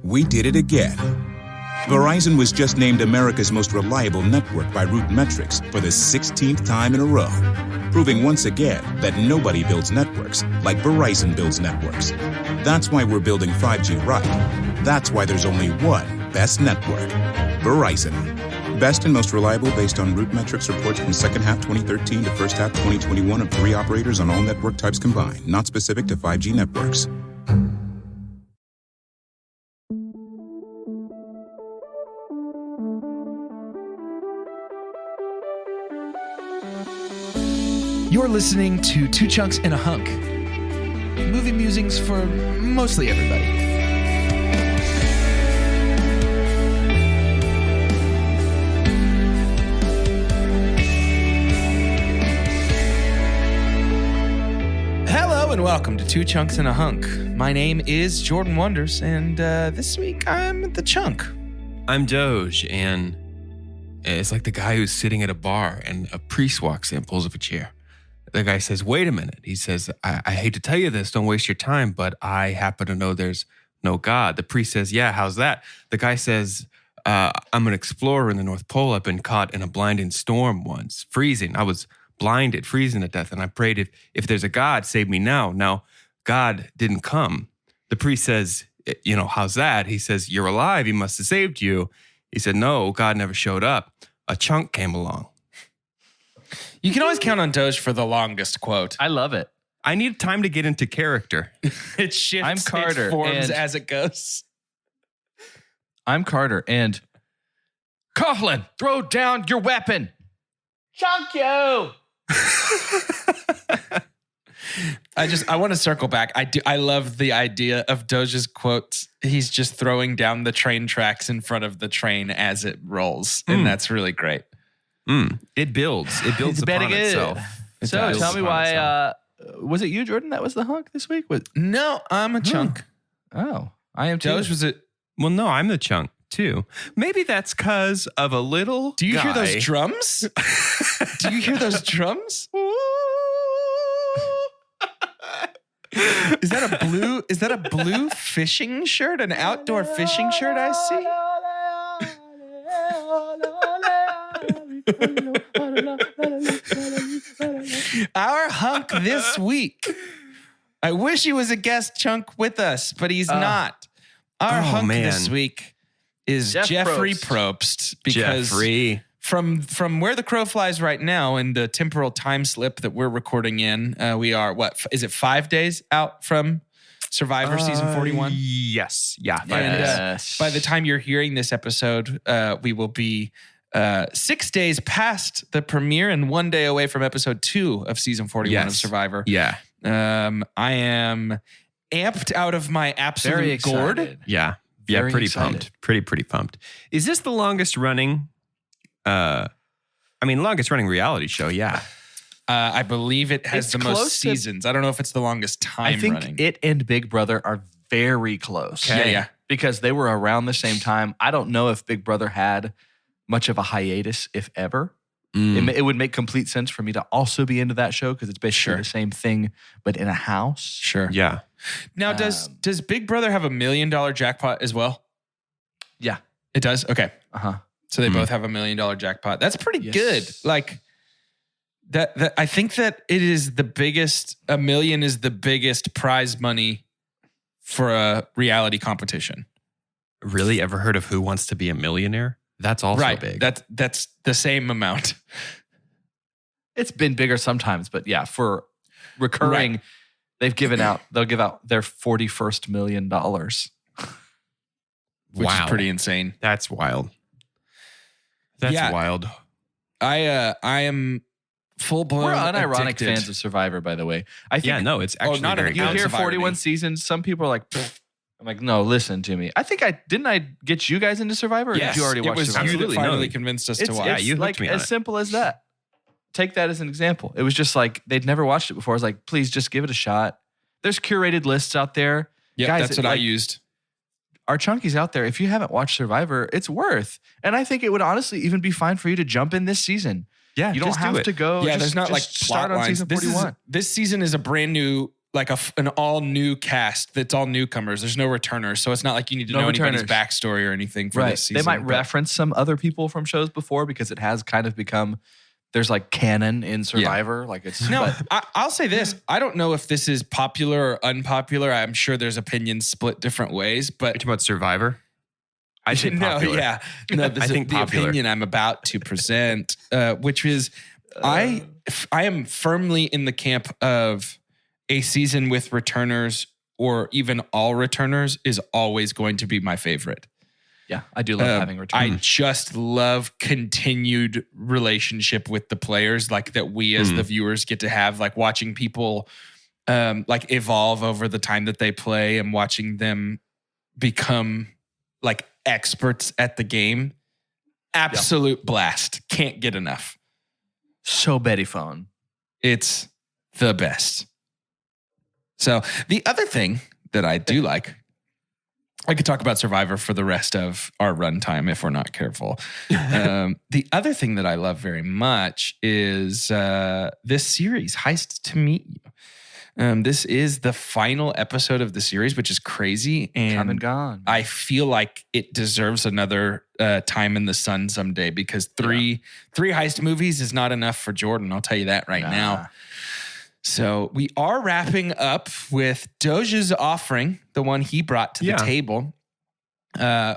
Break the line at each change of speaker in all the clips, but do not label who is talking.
we did it again. Verizon was just named America's most reliable network by Root Metrics for the 16th time in a row, proving once again that nobody builds networks like Verizon builds networks. That's why we're building 5G right. That's why there's only one best network, Verizon. Best and most reliable based on Root Metrics reports from second half 2013 to first half 2021 of 3 operators on all network types combined, not specific to 5G networks.
You're listening to Two Chunks and a Hunk. Movie musings for mostly everybody. Hello and welcome to Two Chunks and a Hunk. My name is Jordan Wonders, and this week I'm the Chunk.
I'm Doge, and it's like the guy who's sitting at a bar and a priest walks in, pulls up a chair. The guy says, wait a minute. He says, I hate to tell you this, don't waste your time, but I happen to know there's no God. The priest says, yeah, how's that? The guy says, I'm an explorer in the North Pole. I've been caught in a blinding storm once, freezing. I was blinded, freezing to death, and I prayed, if there's a God, save me now. Now, God didn't come. The priest says, how's that? He says, you're alive. He must have saved you. He said, no, God never showed up. A chunk came along.
You can always count on Doge for the longest quote.
I love it.
I need time to get into character.
It shifts,
I'm Carter,
it forms
and
as it goes.
I'm Carter, and Coughlin, throw down your weapon. Chunk you.
I want to circle back. I love the idea of Doge's quotes. He's just throwing down the train tracks in front of the train as it rolls, and that's really great.
It builds. It builds upon itself.
So tell me why, was it you, Jordan, that was the hunk this week?
No, I'm a chunk.
Oh, I am too.
Doge was it?
Well, no, I'm the chunk too. Maybe that's because of a little
Do you
guy.
hear those drums? Do you hear those drums? Is that a blue fishing shirt? An outdoor fishing shirt I see? Our hunk this week. I wish he was a guest chunk with us, but he's not. Our hunk this week is Jeffrey Probst, because from where the crow flies right now in the temporal time slip that we're recording in, we are, is it 5 days out from Survivor season 41?
Yes. Yeah. 5
And
days.
by the time you're hearing this episode, we will be 6 days past the premiere and 1 day away from episode 2 of season 41 of Survivor.
Yeah.
I am amped out of my absolute gourd.
Yeah.
Very
pretty
excited.
pumped. Pretty pumped. Is this the longest running, longest running reality show? Yeah.
I believe it has
It's
the most
close to-
seasons. I don't know if it's the longest time
I think
running.
it and Big Brother are very close.
Okay. Yeah.
Because they were around the same time. I don't know if Big Brother had much of a hiatus, if ever. It would make complete sense for me to also be into that show because it's basically the same thing, but in a house.
Sure.
Yeah.
Now, does Big Brother have $1 million jackpot as well?
Yeah.
It does? Okay.
Uh-huh.
So they both have $1 million jackpot. That's pretty good. Like that. I think that it is the biggest. $1 million is the biggest prize money for a reality competition.
Really? Ever heard of Who Wants to Be a Millionaire? That's also big.
That's the same amount.
It's been bigger sometimes, but yeah, for recurring, they'll give out their $41st million.
Which is pretty insane.
That's wild. That's wild.
I am full blown.
We're unironic
addicted.
fans of Survivor, by the way. I think
it's actually
not
very
a-
you
good.
hear
Survivor
41
me.
seasons. Some people are like, pfft. I'm like, no, listen to me. I think I get you guys into Survivor? Or
Yes,
did you already
it
watch
was
Survivor?
you that
Absolutely.
finally
No.
convinced us to
It's
watch.
Yeah, you hooked
like
me on
as
it.
simple as that. Take that as an example. It was just like they'd never watched it before. I was like, please just give it a shot. There's curated lists out there.
Yeah,
Guys,
that's what I
like,
used.
Our chunkies out there. If you haven't watched Survivor, it's worth. And I think it would honestly even be fine for you to jump in this season.
Yeah,
You don't
just do
have
it.
to go.
Yeah,
just-
there's not like
just
plot
start on
lines.
season 41.
This season is a brand new like an all new cast that's all newcomers. There's no returners, so it's not like you need to know anybody's backstory or anything for this season.
They might reference some other people from shows before because it has kind of become. There's like canon in Survivor. Like it's
I'll say this. I don't know if this is popular or unpopular. I'm sure there's opinions split different ways, but
you're talking about Survivor? I think popular.
I think the opinion I'm about to present, which is I am firmly in the camp of a season with returners or even all returners is always going to be my favorite.
Yeah, I do love having returners.
I just love continued relationship with the players, like that we as the viewers get to have, like watching people like evolve over the time that they play and watching them become like experts at the game. Absolute blast. Can't get enough.
So Betty Phone.
It's the best. So the other thing that I do like, I could talk about Survivor for the rest of our runtime if we're not careful. The other thing that I love very much is this series, Heist To Meet You. This is the final episode of the series, which is crazy. And
come and gone.
I feel like it deserves another time in the sun someday because three heist movies is not enough for Jordan. I'll tell you that right now. So we are wrapping up with Doja's offering, the one he brought to the table,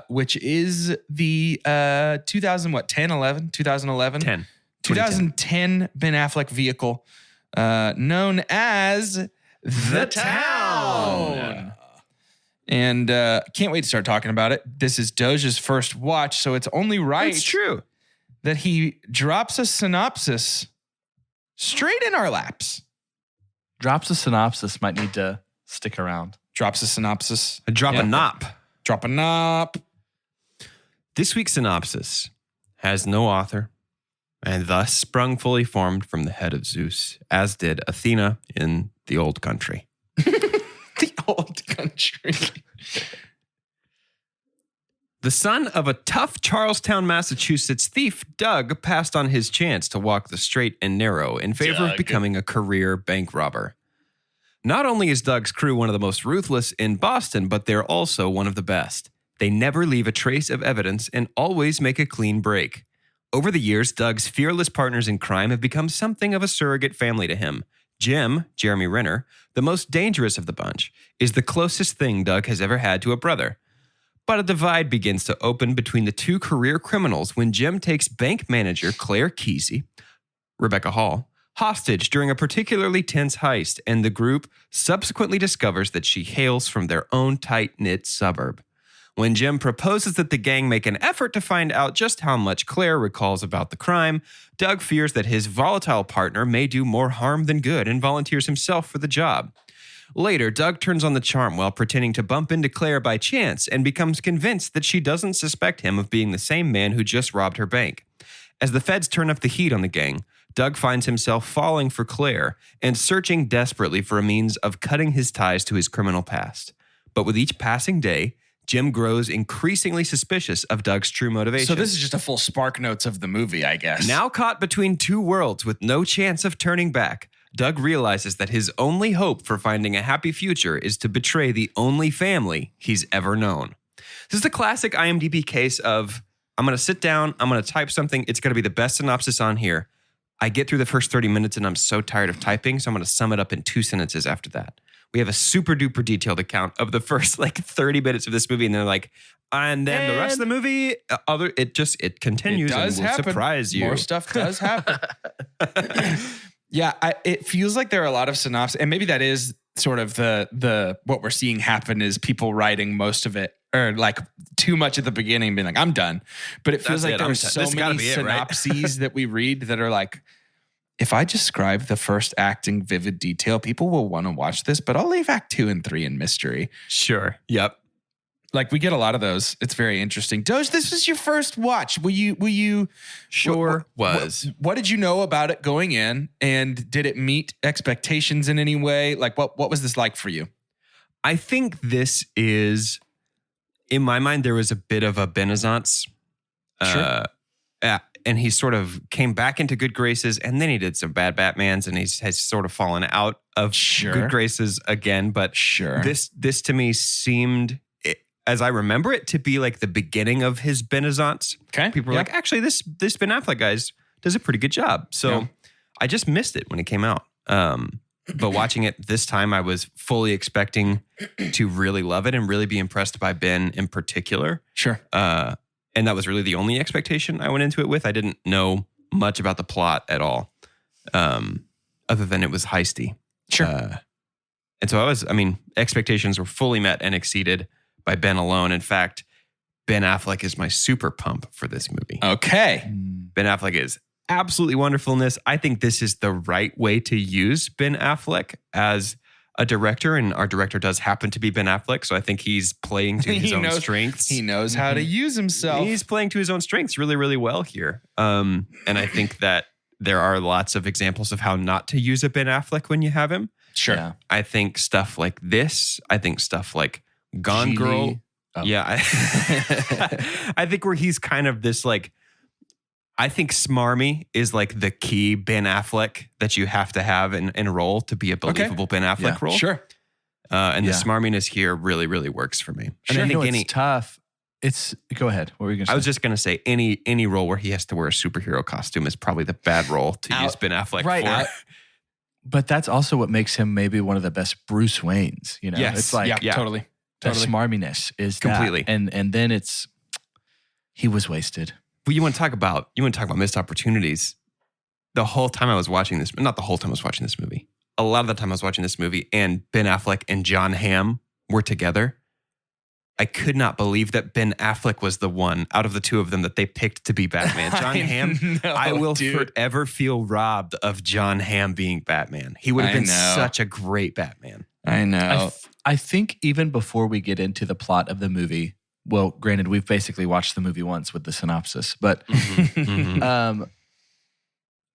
which is the 2010 Ben Affleck vehicle known as The Town. And can't wait to start talking about it. This is Doja's first watch, so it's only right that he drops a synopsis straight in our laps.
Drops a synopsis might need to stick around.
Drops a synopsis.
A drop a nop.
Drop a nop.
This week's synopsis has no author and thus sprung fully formed from the head of Zeus, as did Athena in the old country.
The old country.
The son of a tough Charlestown, Massachusetts thief, Doug passed on his chance to walk the straight and narrow in favor of becoming a career bank robber. Not only is Doug's crew one of the most ruthless in Boston, but they're also one of the best. They never leave a trace of evidence and always make a clean break. Over the years, Doug's fearless partners in crime have become something of a surrogate family to him. Jim, Jeremy Renner, the most dangerous of the bunch, is the closest thing Doug has ever had to a brother. But a divide begins to open between the two career criminals when Jim takes bank manager Claire Kesey, Rebecca Hall, hostage during a particularly tense heist, and the group subsequently discovers that she hails from their own tight-knit suburb. When Jim proposes that the gang make an effort to find out just how much Claire recalls about the crime, Doug fears that his volatile partner may do more harm than good and volunteers himself for the job. Later, Doug turns on the charm while pretending to bump into Claire by chance and becomes convinced that she doesn't suspect him of being the same man who just robbed her bank. As the feds turn up the heat on the gang, Doug finds himself falling for Claire and searching desperately for a means of cutting his ties to his criminal past. But with each passing day, Jim grows increasingly suspicious of Doug's true motivation.
So this is just a full Spark Notes of the movie, I guess.
Now caught between two worlds with no chance of turning back, Doug realizes that his only hope for finding a happy future is to betray the only family he's ever known. This is the classic IMDb case of, I'm going to sit down, I'm going to type something, it's going to be the best synopsis on here. I get through the first 30 minutes and I'm so tired of typing, so I'm going to sum it up in 2 sentences after that. We have a super duper detailed account of the first 30 minutes of this movie, and they're like, and then the rest of the movie, it continues and will surprise you.
More stuff does happen. Yeah, it feels like there are a lot of synopses, and maybe that is sort of the what we're seeing happen is people writing most of it, or like too much at the beginning, being like, I'm done. But it feels like there are so many synopses that we read that are like, if I describe the first act in vivid detail, people will want to watch this, but I'll leave act 2 and 3 in mystery.
Sure. Yep.
Like we get a lot of those. It's very interesting. Doge, this was your first watch. Will you?
Sure was.
What did you know about it going in, and did it meet expectations in any way? Like what was this like for you?
I think this is, in my mind, there was a bit of a Renaissance.
Sure.
And he sort of came back into good graces, and then he did some bad Batmans, and has sort of fallen out good graces again, but this to me seemed, as I remember it, to be like the beginning of his Benazance.
Okay.
People were like, actually, this Ben Affleck guy does a pretty good job. So I just missed it when it came out. But watching it this time, I was fully expecting to really love it and really be impressed by Ben in particular.
Sure.
And that was really the only expectation I went into it with. I didn't know much about the plot at all, other than it was heisty.
Sure.
And so expectations were fully met and exceeded by Ben alone. In fact, Ben Affleck is my super pump for this movie.
Okay.
Ben Affleck is absolutely wonderful in this. I think this is the right way to use Ben Affleck as a director, and our director does happen to be Ben Affleck, so I think he's playing to his own strengths.
He knows how to use himself.
He's playing to his own strengths really, really well here. And I think that there are lots of examples of how not to use a Ben Affleck when you have him.
Sure.
Yeah.
I think stuff like this. I think stuff like Gone
Geely.
Girl.
Oh.
Yeah. I think where he's kind of this like, I think smarmy is like the key Ben Affleck that you have to have in a role to be a believable Ben Affleck role.
Sure.
And the smarminess here really, really works for me.
And
I think
it's tough. Go ahead. What were you going to say?
I was just going to say any role where he has to wear a superhero costume is probably the bad role to use Ben Affleck for.
But that's also what makes him maybe one of the best Bruce Waynes. You know,
Yes.
It's like
totally.
that smarminess is
completely,
that. And then he was wasted.
Well, you want to talk about missed opportunities. The whole time I was watching this, not the whole time I was watching this movie. A lot of the time I was watching this movie, and Ben Affleck and Jon Hamm were together. I could not believe that Ben Affleck was the one out of the two of them that they picked to be Batman. Jon Hamm, I will forever feel robbed of Jon Hamm being Batman. He would have been such a great Batman.
I know.
I think even before we get into the plot of the movie, well, granted, we've basically watched the movie once with the synopsis, but I'm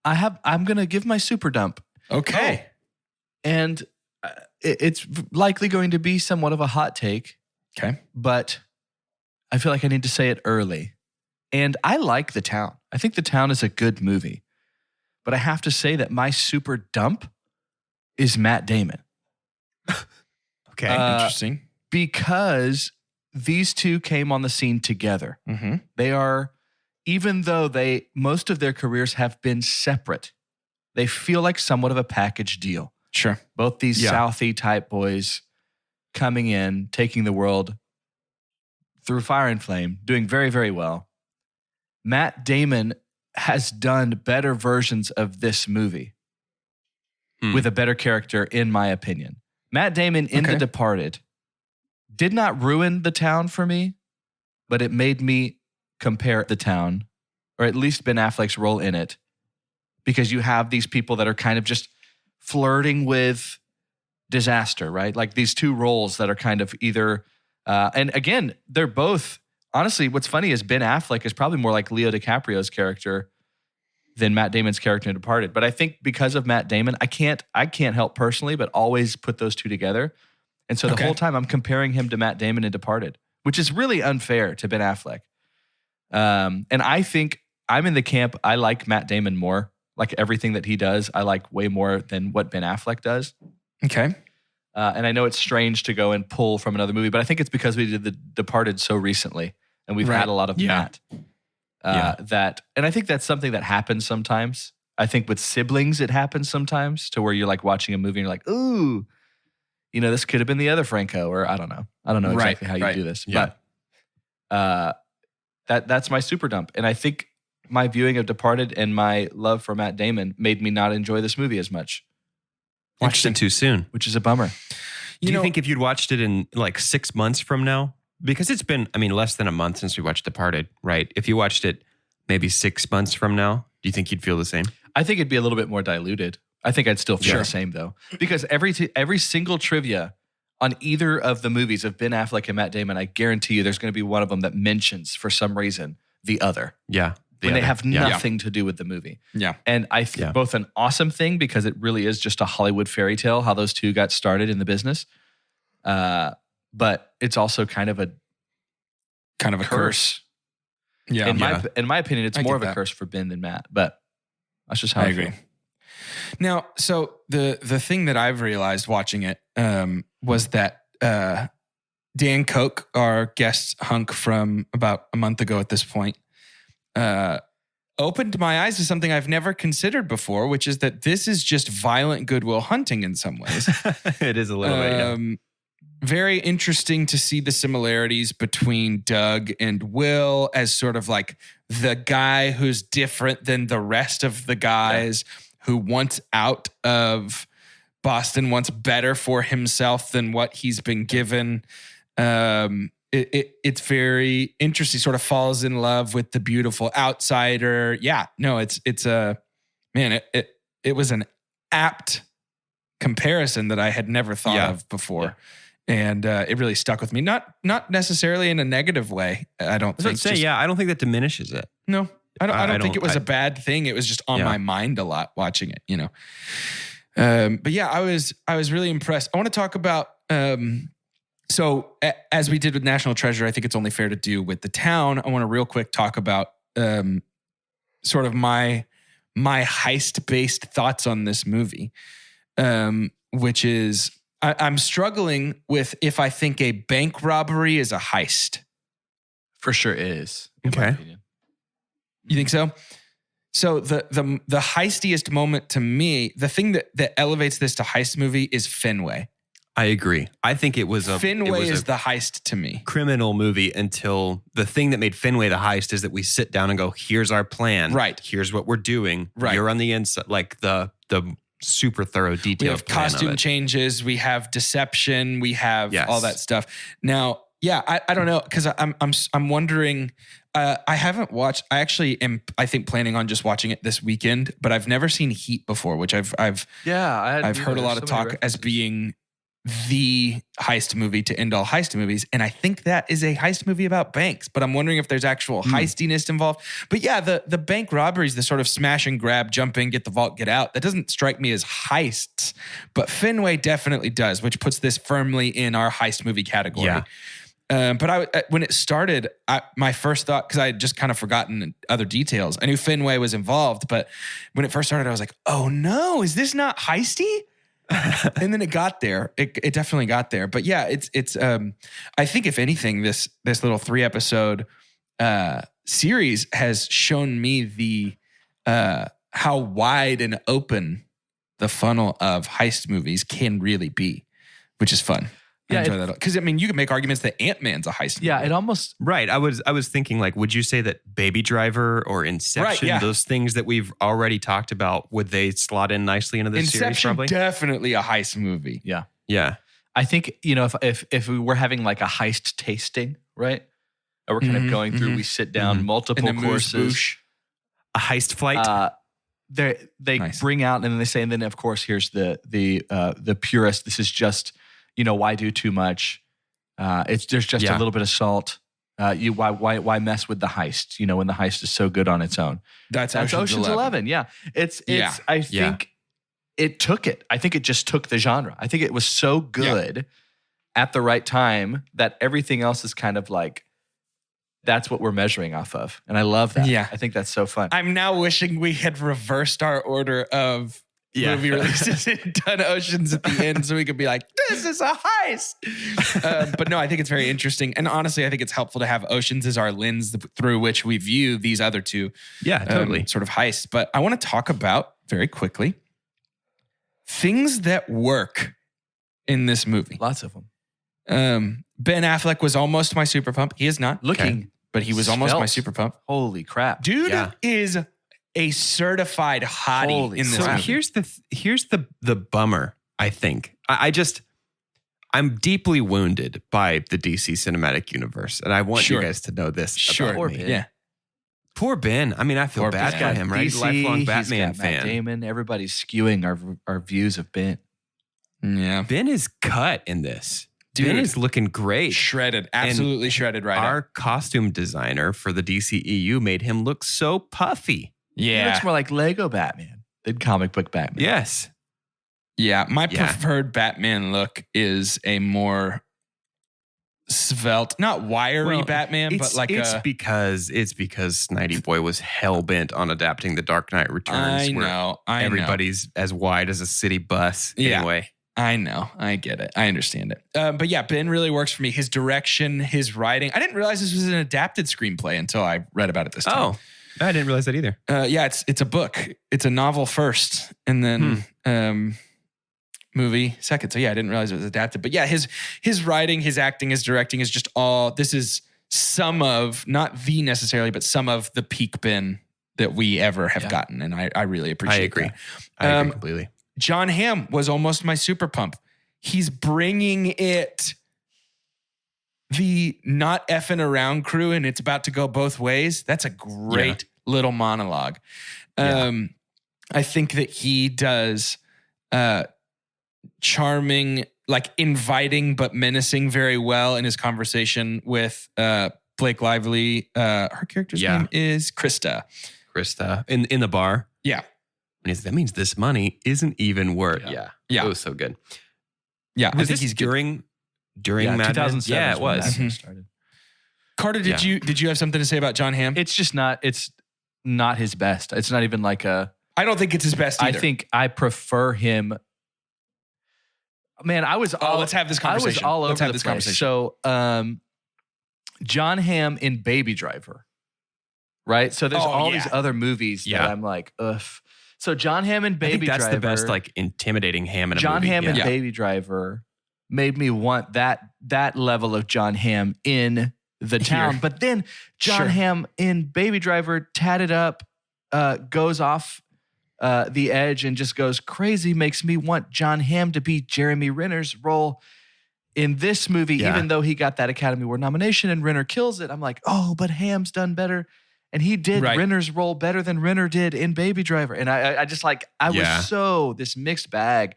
going to give my super dump.
Okay.
And it's likely going to be somewhat of a hot take.
Okay.
But I feel like I need to say it early. And I like The Town. I think The Town is a good movie. But I have to say that my super dump is Matt Damon.
Okay.
Interesting.
Because these two came on the scene together.
Mm-hmm.
They are, even though most of their careers have been separate, they feel like somewhat of a package deal.
Sure.
Both these Southie type boys coming in, taking the world through fire and flame, doing very, very well. Matt Damon has done better versions of this movie with a better character, in my opinion. Matt Damon in The Departed did not ruin The Town for me, but it made me compare The Town, or at least Ben Affleck's role in it, because you have these people that are kind of just flirting with disaster, right? Like these two roles that are kind of either, and again, they're both, honestly, what's funny is Ben Affleck is probably more like Leo DiCaprio's character than Matt Damon's character in Departed. But I think because of Matt Damon, I can't help personally, but always put those two together. And so the whole time I'm comparing him to Matt Damon in Departed, which is really unfair to Ben Affleck. And I think I'm in the camp, I like Matt Damon more. Like everything that he does, I like way more than what Ben Affleck does.
Okay.
And I know it's strange to go and pull from another movie, but I think it's because we did The Departed so recently and we've had a lot of Matt. And I think that's something that happens sometimes. I think with siblings, it happens sometimes to where you're like watching a movie and you're like, ooh, you know, this could have been the other Franco, or I don't know. I don't know exactly how you do this.
Yeah.
But that's my super dump. And I think my viewing of Departed and my love for Matt Damon made me not enjoy this movie as much.
Watched it too soon.
Which is a bummer.
Do you think if you'd watched it in like 6 months from now, because it's been, less than a month since we watched Departed, right? If you watched it maybe 6 months from now, do you think you'd feel the same?
I think it'd be a little bit more diluted. I think I'd still feel the same though. Because every single trivia on either of the movies of Ben Affleck and Matt Damon, I guarantee you there's going to be one of them that mentions for some reason the other.
Yeah.
When they have nothing to do with the movie.
Yeah.
And I think both an awesome thing because it really is just a Hollywood fairy tale, how those two got started in the business. But it's also kind of a
curse. Yeah.
In my opinion, it's more of a curse for Ben than Matt. But that's just how I
agree.
feel.
Now, so the thing that I've realized watching it was that Dan Koch, our guest Hunk from about a month ago at this point, opened my eyes to something I've never considered before, which is that this is just violent Good Will Hunting in some ways.
It is a little bit, yeah.
Very interesting to see the similarities between Doug and Will as sort of like the guy who's different than the rest of the guys, who wants out of Boston, wants better for himself than what he's been given. It's very interesting, sort of falls in love with the beautiful outsider. Yeah, no, it was an apt comparison that I had never thought of before. Yeah. And it really stuck with me. Not necessarily in a negative way, I don't think.
I don't think that diminishes it.
No, I don't think it was a bad thing. It was just on my mind a lot watching it, you know. But yeah, I was really impressed. I want to talk about so as we did with National Treasure, I think it's only fair to do with The Town. I want to real quick talk about sort of my heist-based thoughts on this movie, which is I'm struggling with if I think a bank robbery is a heist.
For sure is.
Okay.
You think so? So the heistiest moment to me, the thing that elevates this to heist movie is Fenway.
I agree. I think
Fenway is the heist to me.
Criminal movie until the thing that made Fenway the heist is that we sit down and go, here's our plan.
Right.
Here's what we're doing.
Right.
You're on the inside, like the super thorough detailed
We have
plan
costume
of it.
changes. We have deception. We have all that stuff. Now, yeah, I don't know, because I'm wondering. I haven't watched. I actually am. I think planning on just watching it this weekend. But I've never seen Heat before, which I've heard a lot of talk as being the heist movie to end all heist movies, and I think that is a heist movie about banks. But I'm wondering if there's actual heistiness involved. But yeah, the bank robberies, the sort of smash and grab, jump in, get the vault, get out. That doesn't strike me as heists, but Fenway definitely does, which puts this firmly in our heist movie category. Yeah. But when it started, my first thought, because I had just kind of forgotten other details, I knew Fenway was involved, but when it first started, I was like, oh no, is this not heisty? And then it got there. It definitely got there. But yeah, it's I think if anything, this little 3-episode series has shown me the how wide and open the funnel of heist movies can really be, which is fun. I enjoy that. Because I mean, you can make arguments that Ant-Man's a heist movie.
Yeah, it almost
right. I was thinking, like, would you say that Baby Driver or Inception, those things that we've already talked about, would they slot in nicely into this series?
Inception,
probably
definitely a heist movie.
Yeah.
I
think, you know, if we were having like a heist tasting, right? Or we're kind of going through, we sit down, multiple courses,
a heist flight.
They bring out, and then they say, and then of course here's the purist. This is just, you know, why do too much? There's just a little bit of salt. Why mess with the heist? You know, when the heist is so good on its own. That's Ocean's 11. Yeah, I think it took it. I think it just took the genre. I think it was so good at the right time that everything else is kind of like, that's what we're measuring off of, and I love that. Yeah, I think that's so fun.
I'm now wishing we had reversed our order of movie releases and done Oceans at the end so we could be like, this is a heist. But no, I think it's very interesting. And honestly, I think it's helpful to have Oceans as our lens through which we view these other two sort of heists. But I want to talk about, very quickly, things that work in this movie.
Lots of them.
Ben Affleck was almost my super pump. He is not. But he was almost my super pump.
Holy crap.
Dude is a certified hottie in this movie.
So here's the bummer, I think. I'm deeply wounded by the DC cinematic universe, and I want you guys to know this about me.
Yeah.
Poor Ben. I mean, I feel bad for him, right?
DC,
lifelong Batman
he's got Matt
fan.
Damon. Everybody's skewing our views of Ben.
Yeah.
Ben is cut in this. Dude, Ben is looking great.
Shredded. Absolutely shredded right
Our costume designer for the DCEU made him look so puffy.
Yeah.
He looks more like Lego Batman than comic book Batman.
Yes.
Yeah. My preferred Batman look is a more svelte, not wiry Batman, but like
it's because Snidey Boy was hell bent on adapting The Dark Knight Returns.
I know.
Everybody's as wide as a city bus.
Yeah.
Anyway.
I know. I get it. I understand it. But yeah, Ben really works for me. His direction, his writing. I didn't realize this was an adapted screenplay until I read about it this time.
Oh, I didn't realize that either.
Yeah, it's a book. It's a novel first, and then movie second. So yeah, I didn't realize it was adapted. But yeah, his writing, his acting, his directing is just all. This is some of, not the necessarily, but some of the peak Ben that we ever have gotten, and I really appreciate.
I agree.
That.
I agree completely.
John Hamm was almost my super pump. He's bringing it, the not effing around crew, and it's about to go both ways. That's a great little monologue. I think that he does charming, like inviting but menacing very well in his conversation with Blake Lively. Her character's name is Krista.
Krista in the bar.
Yeah.
And that means this money isn't even worth.
Yeah.
It was so good.
Yeah.
I think he's during Mad Men?
2007.
Yeah, it was.
Started.
Carter, did you have something to say about John Hamm?
It's not his best. It's not even like a.
I don't think it's his best either.
I think I prefer him. Man,
let's have this conversation.
I was all over the place. So, John Hamm in Baby Driver, right? So there's all these other movies that I'm like, ugh. So John Hamm in Baby Driver.
That's the best, like, intimidating Hamm in a movie.
John Hamm in Baby Driver made me want that level of John Hamm in The Town. But then John Hamm in Baby Driver tatted up, goes off the edge and just goes crazy, makes me want John Hamm to be Jeremy Renner's role in this movie, even though he got that Academy Award nomination and Renner kills it. I'm like, oh, but Hamm's done better. And he did Renner's role better than Renner did in Baby Driver. And I just like, I was so this mixed bag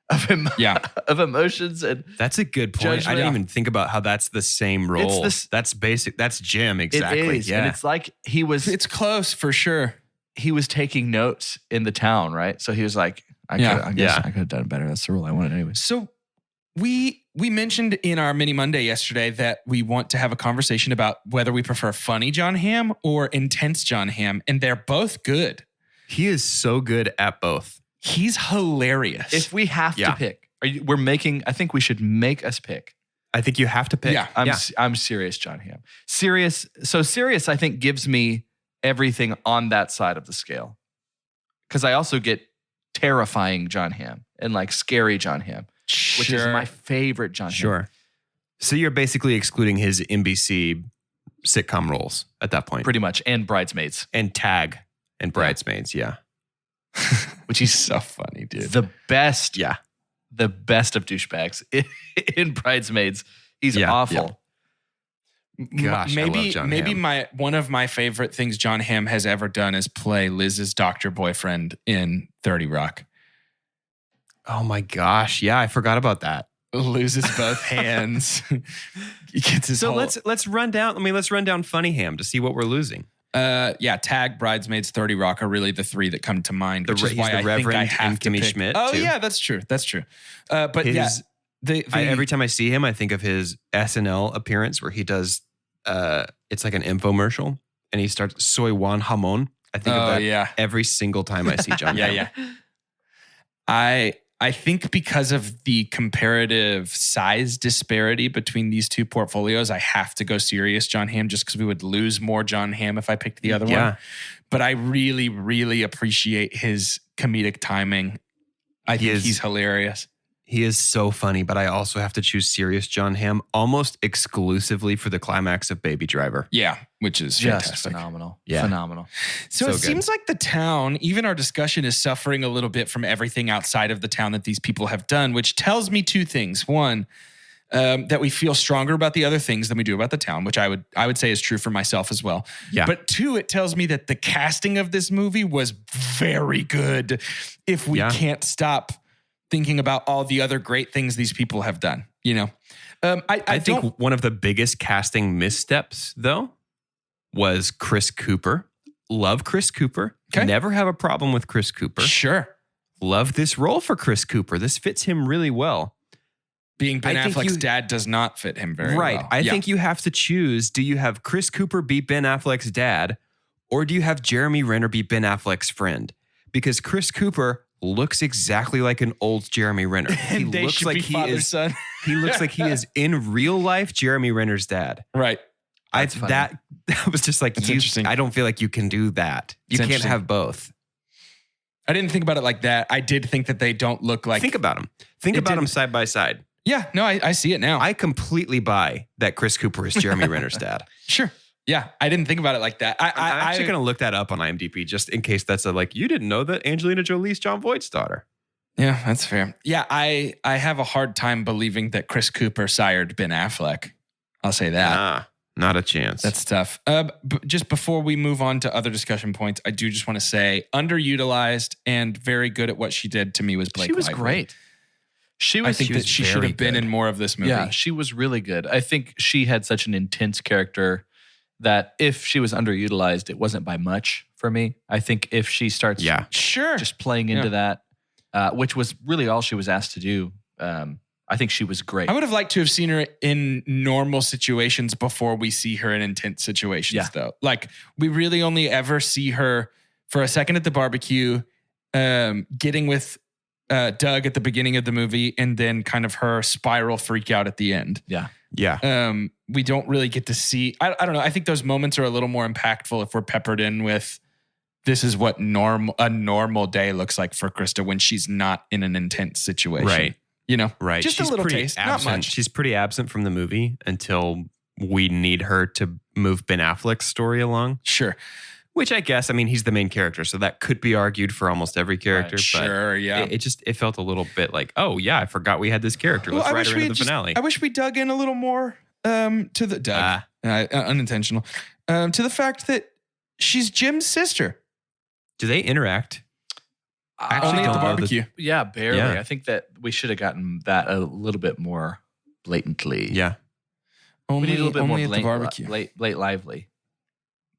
of of emotions. And
that's a good point.
Judgment.
I didn't even think about how that's the same role. That's basic. That's Jim. Exactly.
It is.
Yeah.
And it's like it's
close for sure.
He was taking notes in The Town, right? So he was like, I guess I could have done better. That's the role I wanted anyway.
So we mentioned in our mini Monday yesterday that we want to have a conversation about whether we prefer funny John Hamm or intense John Hamm, and they're both good.
He is so good at both.
He's hilarious.
If we have to pick, I think we should make us pick.
I think you have to pick.
Yeah, I'm serious John Hamm. Serious, I think gives me everything on that side of the scale. Because I also get terrifying John Hamm and like scary John Hamm. Which is my favorite John Hamm.
Sure. So you're basically excluding his NBC sitcom roles at that point.
Pretty much. And Bridesmaids.
And Tag and Bridesmaids,
Which he's so funny, dude.
The best of douchebags in Bridesmaids. He's awful.
Yeah. Gosh, I love John Hamm.
One of my favorite things John Hamm has ever done is play Liz's doctor boyfriend in 30 Rock.
Oh my gosh. Yeah, I forgot about that.
Loses both hands. He gets his
let's run down Funny Hamm to see what we're losing.
Tag, Bridesmaids, 30 Rock are really the three that come to mind. Which is why I think I have to pick.
Schmidt.
Oh
too.
Yeah, that's true. But
every time I see him, I think of his SNL appearance where he does. It's like an infomercial, and he starts soy Juan Hamon. I think of that every single time I see John.
I think because of the comparative size disparity between these two portfolios, I have to go serious John Hamm just because we would lose more John Hamm if I picked the other one. But I really, really appreciate his comedic timing. I think he's hilarious.
He is so funny, but I also have to choose serious John Hamm almost exclusively for the climax of Baby Driver.
Yeah, which is
just
fantastic.
Phenomenal.
Yeah.
Phenomenal.
So it seems like The Town, even our discussion is suffering a little bit from everything outside of The Town that these people have done, which tells me two things. One, that we feel stronger about the other things than we do about The Town, which I would say is true for myself as well.
Yeah.
But two, it tells me that the casting of this movie was very good if we can't stop thinking about all the other great things these people have done, you know?
I think one of the biggest casting missteps, though, was Chris Cooper. Love Chris Cooper.
Okay.
Never have a problem with Chris Cooper.
Sure.
Love this role for Chris Cooper. This fits him really well.
being Ben Affleck's dad does not fit him very well.
I think you have to choose. Do you have Chris Cooper be Ben Affleck's dad, or do you have Jeremy Renner be Ben Affleck's friend? Because Chris Cooper looks exactly like an old Jeremy Renner. He looks like he is son. He looks like he is in real life Jeremy Renner's dad.
Right.
That was just like,
interesting.
I don't feel like you can do that. You can't have both.
I didn't think about it like that. I did think that they don't look like.
Think about them. Think about them side by side.
Yeah, no, I see it now.
I completely buy that Chris Cooper is Jeremy Renner's dad.
Sure. Yeah, I didn't think about it like that.
I'm actually going to look that up on IMDb just in case that's you didn't know that Angelina Jolie's Jon Voight's daughter.
Yeah, that's fair. Yeah, I have a hard time believing that Chris Cooper sired Ben Affleck. I'll say that.
Not a chance.
That's tough. Just before we move on to other discussion points, I do just want to say underutilized and very good at what she did to me was Blake Lively.
She was great.
I think that she should have been in more of this movie.
Yeah, she was really good. I think she had such an intense character that if she was underutilized, it wasn't by much for me. I think if she starts just playing into that, which was really all she was asked to do, I think she was great.
I would have liked to have seen her in normal situations before we see her in intense situations, though. Like, we really only ever see her for a second at the barbecue, getting with Doug at the beginning of the movie, and then kind of her spiral freak out at the end.
Yeah.
We don't really get to see. I don't know. I think those moments are a little more impactful if we're peppered in with this is what a normal day looks like for Krista when she's not in an intense situation.
Right.
You know,
right.
Just a little taste,
absent.
not much.
She's pretty absent from the movie until we need her to move Ben Affleck's story along.
Sure.
Which I guess, I mean, he's the main character, so that could be argued for almost every character.
Right.
But
sure, yeah.
It felt a little bit like, oh yeah, I forgot we had this character. Let's write her into the finale.
I wish we dug in a little more to the unintentional to the fact that she's Jim's sister.
Do they interact?
Only at the barbecue.
Yeah, barely.
Yeah.
I think that we should have gotten that a little bit more blatantly.
Yeah.
We need a little bit more
at the barbecue.
Late lively.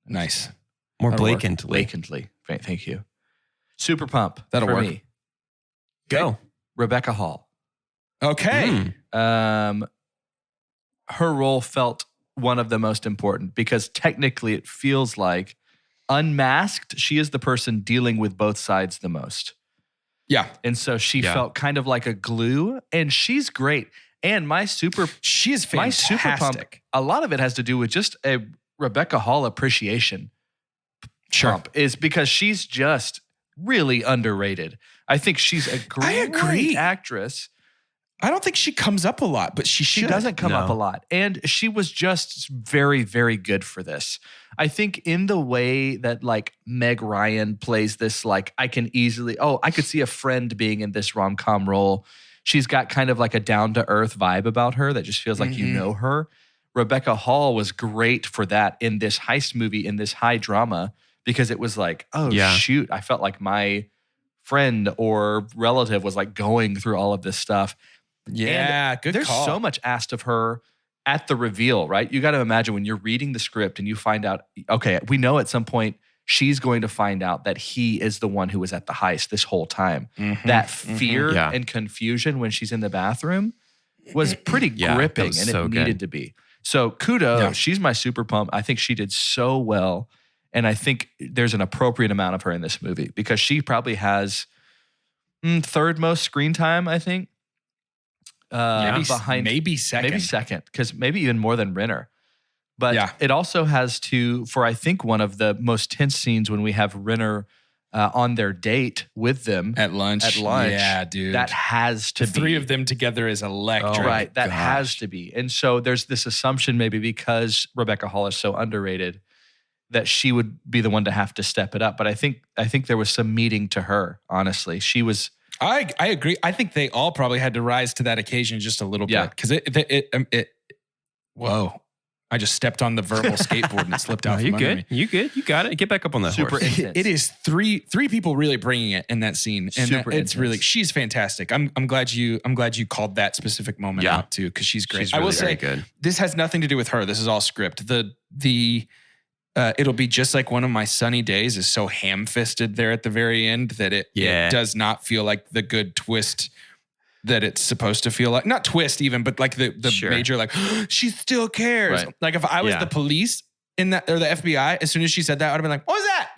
Nice.
More blatantly.
Blatantly. Thank you. Super Pump.
That'll
for
work.
Me.
Go.
Rebecca Hall.
Okay.
Her role felt one of the most important because technically it feels like unmasked, she is the person dealing with both sides the most.
Yeah.
And so she felt kind of like a glue, and she's great. And
she is fantastic.
My Super Pump, a lot of it has to do with just a Rebecca Hall appreciation. Pump is because she's just really underrated. I think she's a great actress.
I don't think she comes up a lot, but she
doesn't come up a lot. And she was just very, very good for this. I think in the way that like Meg Ryan plays this, like I could see a friend being in this rom-com role. She's got kind of like a down-to-earth vibe about her that just feels like you know her. Rebecca Hall was great for that in this heist movie, in this high drama, because it was like, shoot, I felt like my friend or relative was like going through all of this stuff.
Yeah,
and
good
there's
call.
so much asked of her at the reveal, right? You got to imagine when you're reading the script and you find out, okay, we know at some point she's going to find out that he is the one who was at the heist this whole time. That fear and confusion when she's in the bathroom was pretty gripping, and it needed to be. So kudos. Yeah. She's my Super Pump. I think she did so well. And I think there's an appropriate amount of her in this movie because she probably has third most screen time, I think.
Maybe second,
because maybe even more than Renner. But it also has for I think one of the most tense scenes when we have Renner on their date with them
at lunch. Yeah, dude,
that has to
be. The three of them together is electric.
Oh, right, that has to be. And so there's this assumption maybe because Rebecca Hall is so underrated that she would be the one to have to step it up. But I think there was some meaning to her. Honestly, she was.
I agree. I think they all probably had to rise to that occasion just a little bit because it. Whoa! I just stepped on the verbal skateboard and it slipped out.
You good? You good? You got it. Get back up on that
Super
horse.
Intense.
It is three people really bringing it in that scene, and it's really she's fantastic. I'm glad you called that specific moment out too because she's great.
She's really,
I will say
good.
This has nothing to do with her. This is all script. It'll be just like one of my sunny days is so ham-fisted there at the very end that it does not feel like the good twist that it's supposed to feel like. Not twist even, but like the major like, she still cares.
Right.
Like if I was the police in that, or the FBI, as soon as she said that, I'd have been like, what was that?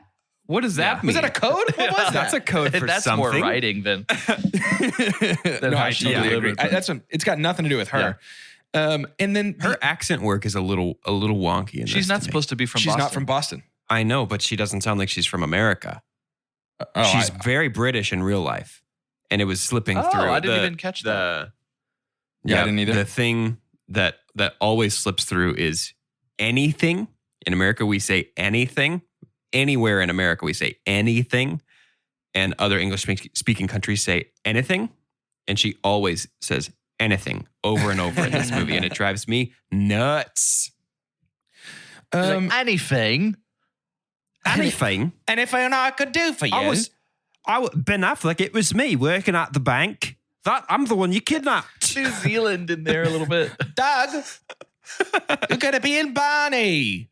What does that mean?
Was that a code? What was that?
That's a code for
That's
something.
more writing than
No,
how
I
she
totally
delivered
agree.
it.
That's what, it's got nothing to do with her. And then
Her accent work is a little wonky. In
she's
this
not
to me.
supposed to be from
she's
Boston.
not from Boston.
I know, but she doesn't sound like she's from America. She's very British in real life, and it was slipping through.
I didn't even catch that.
Yeah, I didn't either.
The thing that always slips through is anything. In America, we say anything. Anywhere in America, we say anything. And other English-speaking countries say anything. And she always says anything over and over in this movie. And it drives me nuts.
Anything.
Anything.
Anything I could do for you?
Ben Affleck, it was me working at the bank. I'm the one you kidnapped.
New Zealand in there a little bit.
Doug, you're going to be in Barney.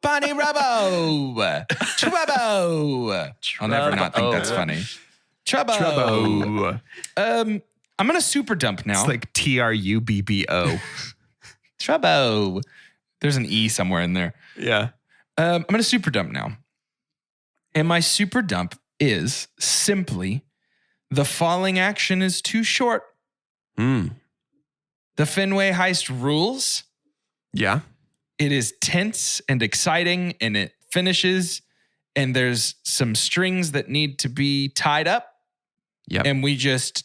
Barney Rubbo. Trouble. I'll never not think that's funny. Trouble. I'm going to super dump now.
It's like TRUBBO.
Trouble. There's an E somewhere in there.
Yeah.
I'm going to super dump now. And my super dump is simply the falling action is too short. The Fenway heist rules.
Yeah.
It is tense and exciting, and it finishes, and there's some strings that need to be tied up.
Yep.
And we just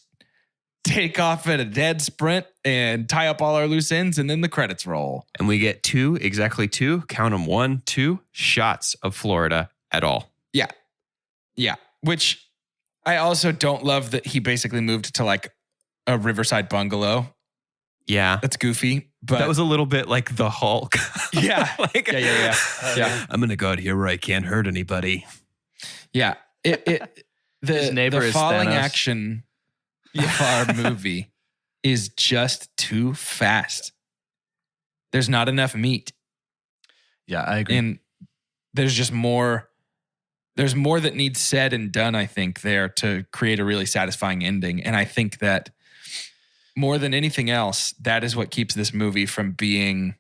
take off at a dead sprint and tie up all our loose ends, and then the credits roll.
And we get exactly two, count them 1, 2 shots of Florida at all.
Yeah. Yeah. Which I also don't love that he basically moved to like a riverside bungalow.
Yeah.
That's goofy. But
that was a little bit like the Hulk.
Yeah.
Yeah.
Yeah.
I'm going to go out here where I can't hurt anybody.
Yeah. The falling action of our movie is just too fast. There's not enough meat.
Yeah, I agree.
And there's just more. There's more that needs said and done, I think, there to create a really satisfying ending. And I think that more than anything else, that is what keeps this movie from being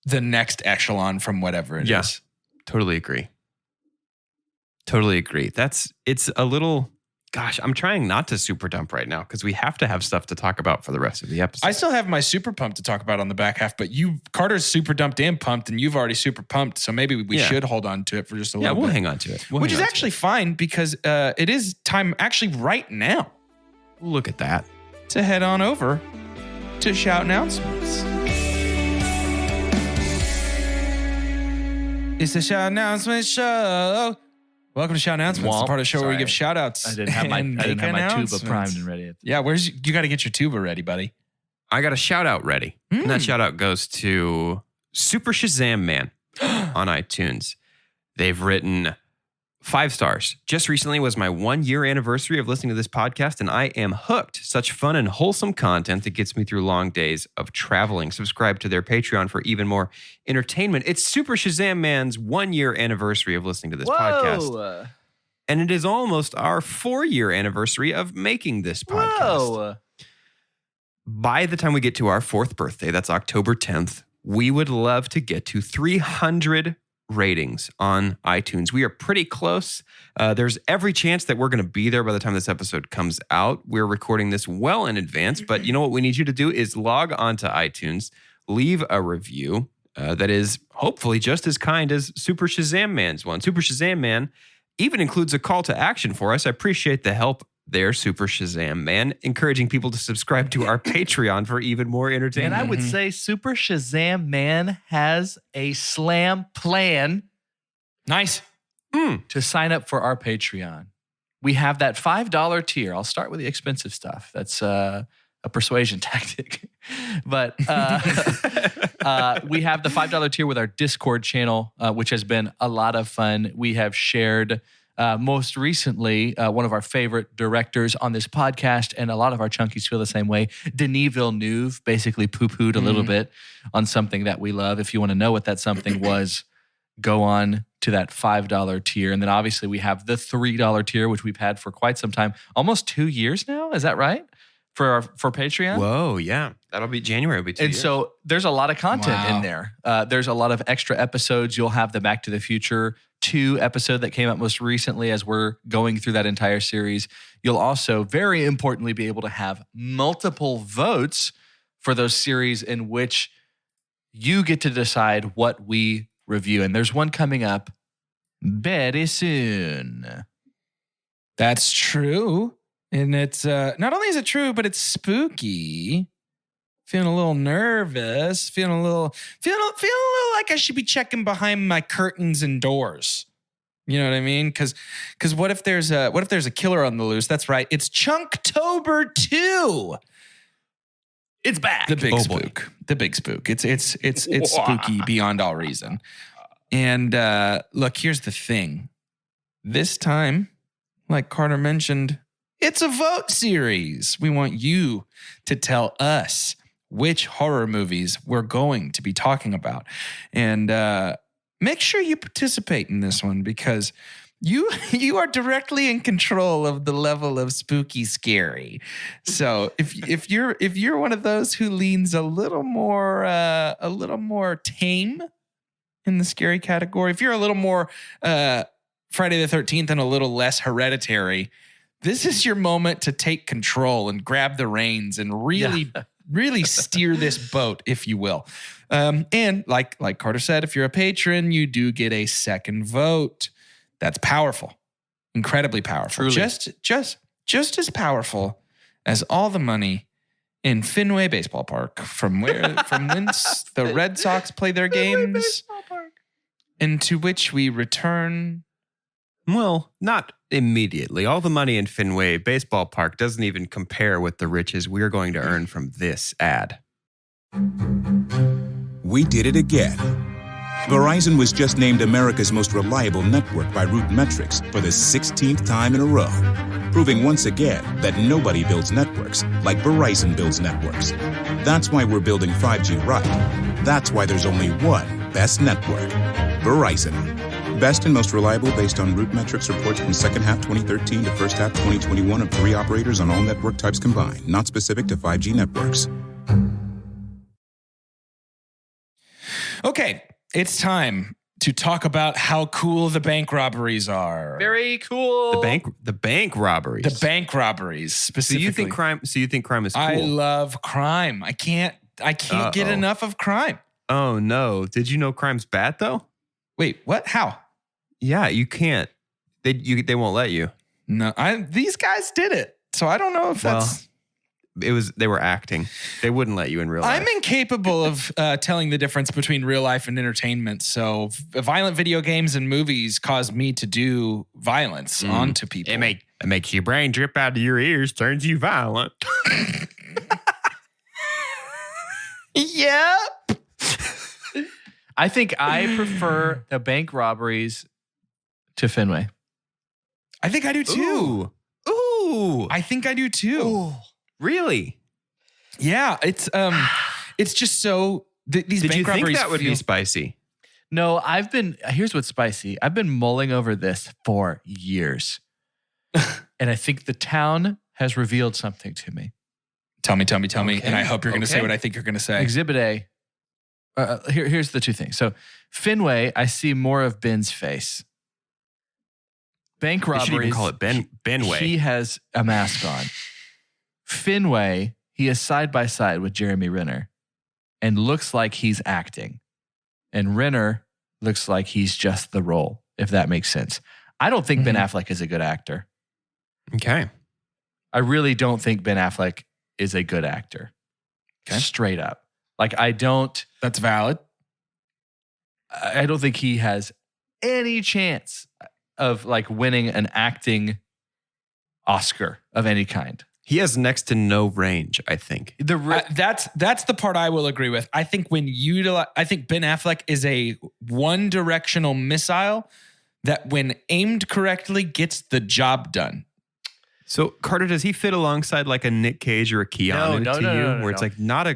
the next echelon from whatever it is.
Totally agree. It's a little, gosh, I'm trying not to super dump right now because we have to have stuff to talk about for the rest of the episode.
I still have my super pump to talk about on the back half, but Carter's super dumped and pumped, and you've already super pumped. So maybe we should hold on to it for just a little bit.
Yeah, we'll hang on to it.
Which is actually fine because it is time actually right now.
Look at that.
To head on over to Shout Announcements. It's the Shout Announcements show. Welcome to Shout Announcements, the part of the show where we give shout outs.
I didn't have my tuba primed and ready.
Yeah, you got to get your tuba ready, buddy.
I got a shout out ready. And that shout out goes to Super Shazam Man on iTunes. They've written 5 stars. Just recently was my 1-year anniversary of listening to this podcast, and I am hooked. Such fun and wholesome content that gets me through long days of traveling. Subscribe to their Patreon for even more entertainment. It's Super Shazam Man's 1-year anniversary of listening to this podcast. And it is almost our 4-year anniversary of making this podcast.
Whoa.
By the time we get to our 4th birthday, that's October 10th, we would love to get to 300 ratings on iTunes. We are pretty close. There's every chance that we're going to be there by the time this episode comes out. We're recording this well in advance, but you know what we need you to do is log onto iTunes, leave a review that is hopefully just as kind as Super Shazam Man's one. Super Shazam Man even includes a call to action for us. I appreciate the help there, Super Shazam Man, encouraging people to subscribe to our Patreon for even more entertainment.
And I would say Super Shazam Man has a slam plan.
Nice.
To sign up for our Patreon. We have that $5 tier. I'll start with the expensive stuff. That's a persuasion tactic. But we have the $5 tier with our Discord channel, which has been a lot of fun. We have shared most recently, one of our favorite directors on this podcast, and a lot of our chunkies feel the same way. Denis Villeneuve basically poo-pooed a little bit on something that we love. If you want to know what that something was, go on to that $5 tier. And then obviously we have the $3 tier, which we've had for quite some time, almost 2 years now. Is that right? for Patreon.
Whoa, yeah. That'll be January. It'll be 2 years.
So there's a lot of content in there. There's a lot of extra episodes. You'll have the Back to the Future 2 episode that came out most recently as we're going through that entire series. You'll also, very importantly, be able to have multiple votes for those series in which you get to decide what we review. And there's one coming up very soon.
That's true. And it's not only is it true, but it's spooky. Feeling a little nervous, feeling a little like I should be checking behind my curtains and doors. You know what I mean? Because what if there's a killer on the loose? That's right. It's Chunktober 2.
It's back.
The big spook. The big spook. It's spooky beyond all reason. And look, here's the thing. This time, like Carter mentioned, it's a vote series. We want you to tell us which horror movies we're going to be talking about. And make sure you participate in this one because you are directly in control of the level of spooky scary. So if you're one of those who leans a little more tame in the scary category, if you're a little more Friday the 13th and a little less Hereditary, this is your moment to take control and grab the reins and really steer this boat, if you will. And like Carter said, if you're a patron, you do get a second vote. That's powerful, incredibly powerful.
Truly.
Just as powerful as all the money in Fenway Baseball Park, from whence the Red Sox play their games, into which we return.
Well, not immediately. All the money in Fenway Baseball Park doesn't even compare with the riches we're going to earn from this ad.
We did it again. Verizon was just named America's most reliable network by Root Metrics for the 16th time in a row, proving once again that nobody builds networks like Verizon builds networks. That's why we're building 5G right. That's why there's only one best network, Verizon. Best and most reliable based on Root Metrics reports from second half 2013 to first half 2021 of 3 operators on all network types combined, not specific to 5G networks.
Okay, it's time to talk about how cool the bank robberies are.
Very cool.
The bank robberies.
The bank robberies specifically.
So you think crime is cool?
I love crime. I can't get enough of crime.
Oh no. Did you know crime's bad though?
Wait, what? How?
Yeah, you can't. They won't let you.
No, these guys did it. So I don't know if that's...
They were acting. They wouldn't let you in real life.
I'm incapable of telling the difference between real life and entertainment. So violent video games and movies cause me to do violence onto people.
It makes your brain drip out of your ears, turns you violent.
Yep.
I think I prefer the bank robberies to Fenway.
I think I do too.
Ooh.
I think I do too.
Ooh. Really?
Yeah, it's just so these
Did
bank
you think
robberies
that would be spicy?
No, here's what's spicy. I've been mulling over this for years. And I think the town has revealed something to me.
Tell me. And I hope you're going to say what I think you're going to say.
Exhibit A. Here's the two things. So Fenway, I see more of Ben's face. Bank robberies.
You should even call it Benway.
He has a mask on. Fenway, he is side by side with Jeremy Renner and looks like he's acting. And Renner looks like he's just the role, if that makes sense. I don't think Ben Affleck is a good actor.
Okay.
I really don't think Ben Affleck is a good actor. Okay. Straight up. Like, I don't.
That's valid.
I don't think he has any chance of like winning an acting Oscar of any kind.
He has next to no range, I think.
That's the part I will agree with. I think Ben Affleck is a one-directional missile that, when aimed correctly, gets the job done.
So, Carter, does he fit alongside like a Nick Cage or a Keanu to you? Where it's like not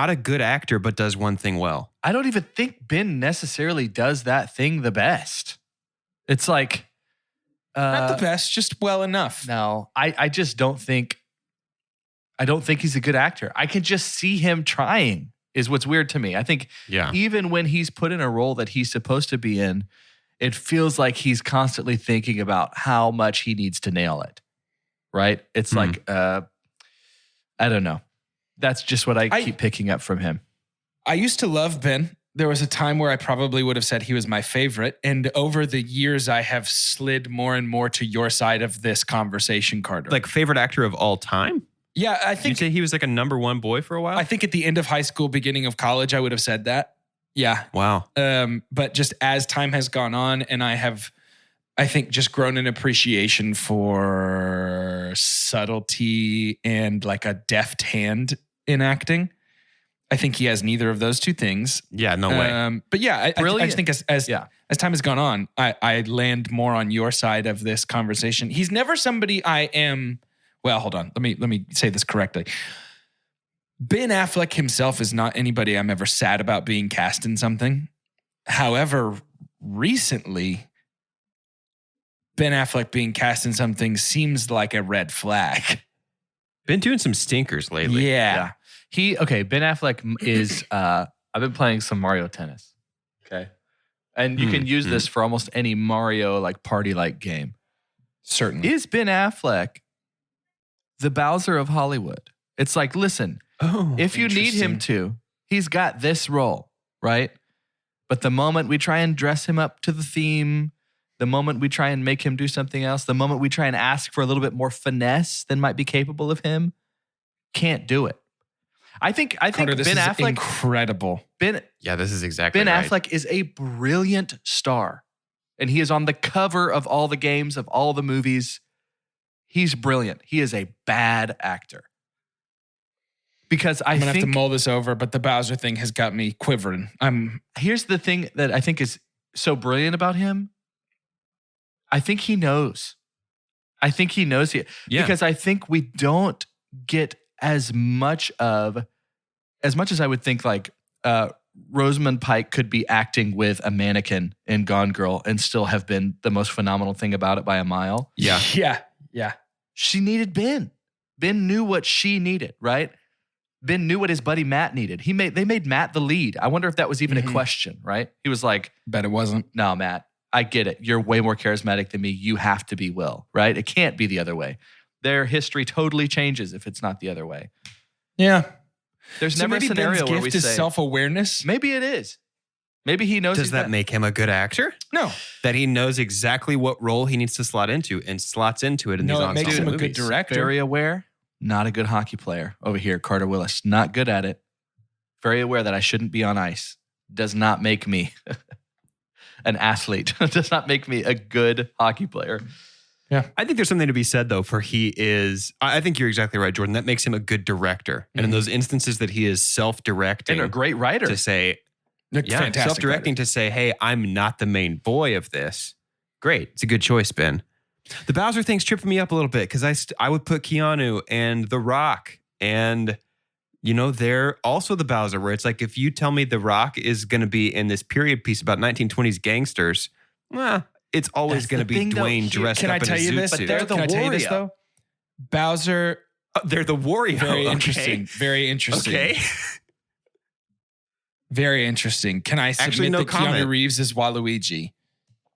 a good actor, but does one thing well.
I don't even think Ben necessarily does that thing the best. It's like
not the best, just well enough.
No, I just don't think. I don't think he's a good actor. I can just see him trying is what's weird to me. I think even when he's put in a role that he's supposed to be in, it feels like he's constantly thinking about how much he needs to nail it. Right? It's like, I don't know. That's just what I keep picking up from him.
I used to love Ben. There was a time where I probably would have said he was my favorite. And over the years, I have slid more and more to your side of this conversation, Carter.
Like favorite actor of all time?
Yeah, I think.
You'd say he was like a number one boy for a while?
I think at the end of high school, beginning of college, I would have said that. Yeah.
Wow.
But just as time has gone on and I have, I think, just grown an appreciation for subtlety and like a deft hand in acting. I think he has neither of those two things.
Yeah, no way.
But yeah, I just think as time has gone on, I land more on your side of this conversation. He's never somebody I am. Well, hold on. Let me say this correctly. Ben Affleck himself is not anybody I'm ever sad about being cast in something. However, recently, Ben Affleck being cast in something seems like a red flag.
Been doing some stinkers lately.
Yeah.
Ben Affleck is, I've been playing some Mario Tennis. Okay. And you can use this for almost any Mario like party-like game.
Certainly.
Is Ben Affleck the Bowser of Hollywood? It's like, listen, if you need him to, he's got this role, right? But the moment we try and dress him up to the theme, the moment we try and make him do something else, the moment we try and ask for a little bit more finesse than might be capable of him, can't do it. I think
Carter,
Ben Affleck,
incredible.
This is exactly
Ben
right.
Affleck is a brilliant star, and he is on the cover of all the games of all the movies. He's brilliant. He is a bad actor. Because
I'm gonna have to mull this over, but the Bowser thing has got me quivering.
Here's the thing that I think is so brilliant about him. I think he knows. Because I think we don't get as much as I would think like Rosamund Pike could be acting with a mannequin in Gone Girl and still have been the most phenomenal thing about it by a mile.
Yeah.
Yeah.
She needed Ben. Ben knew what she needed, right? Ben knew what his buddy Matt needed. They made Matt the lead. I wonder if that was even a question, right? He was like,
bet it wasn't.
No, Matt, I get it. You're way more charismatic than me. You have to be Will, right? It can't be the other way. Their history totally changes if it's not the other way.
Yeah.
There's never a scenario where we say
self-awareness.
Maybe it is. Maybe he knows.
Does that make him a good actor?
No.
That he knows exactly what role he needs to slot into and slots into it in these ensemble movies.
No, it makes him a good director.
Very aware. Not a good hockey player. Over here, Carter Willis. Not good at it. Very aware that I shouldn't be on ice. Does not make me an athlete. Does not make me a good hockey player.
Yeah.
I think there's something to be said, though, for I think you're exactly right, Jordan. That makes him a good director. And in those instances that he is self-directing.
And a great writer.
To say,
fantastic
self-directing
writer.
to say, hey, I'm not the main boy of this. Great. It's a good choice, Ben. The Bowser thing's tripping me up a little bit because I would put Keanu and The Rock and, they're also the Bowser where it's like, if you tell me The Rock is going to be in this period piece about 1920s gangsters, it's always going to be Dwayne dressed up in a zoot suit.
But they're the Wario.
Bowser.
They're the Wario.
Very interesting. Very interesting.
Okay.
Very interesting. Can I submit that Keanu Reeves is Waluigi?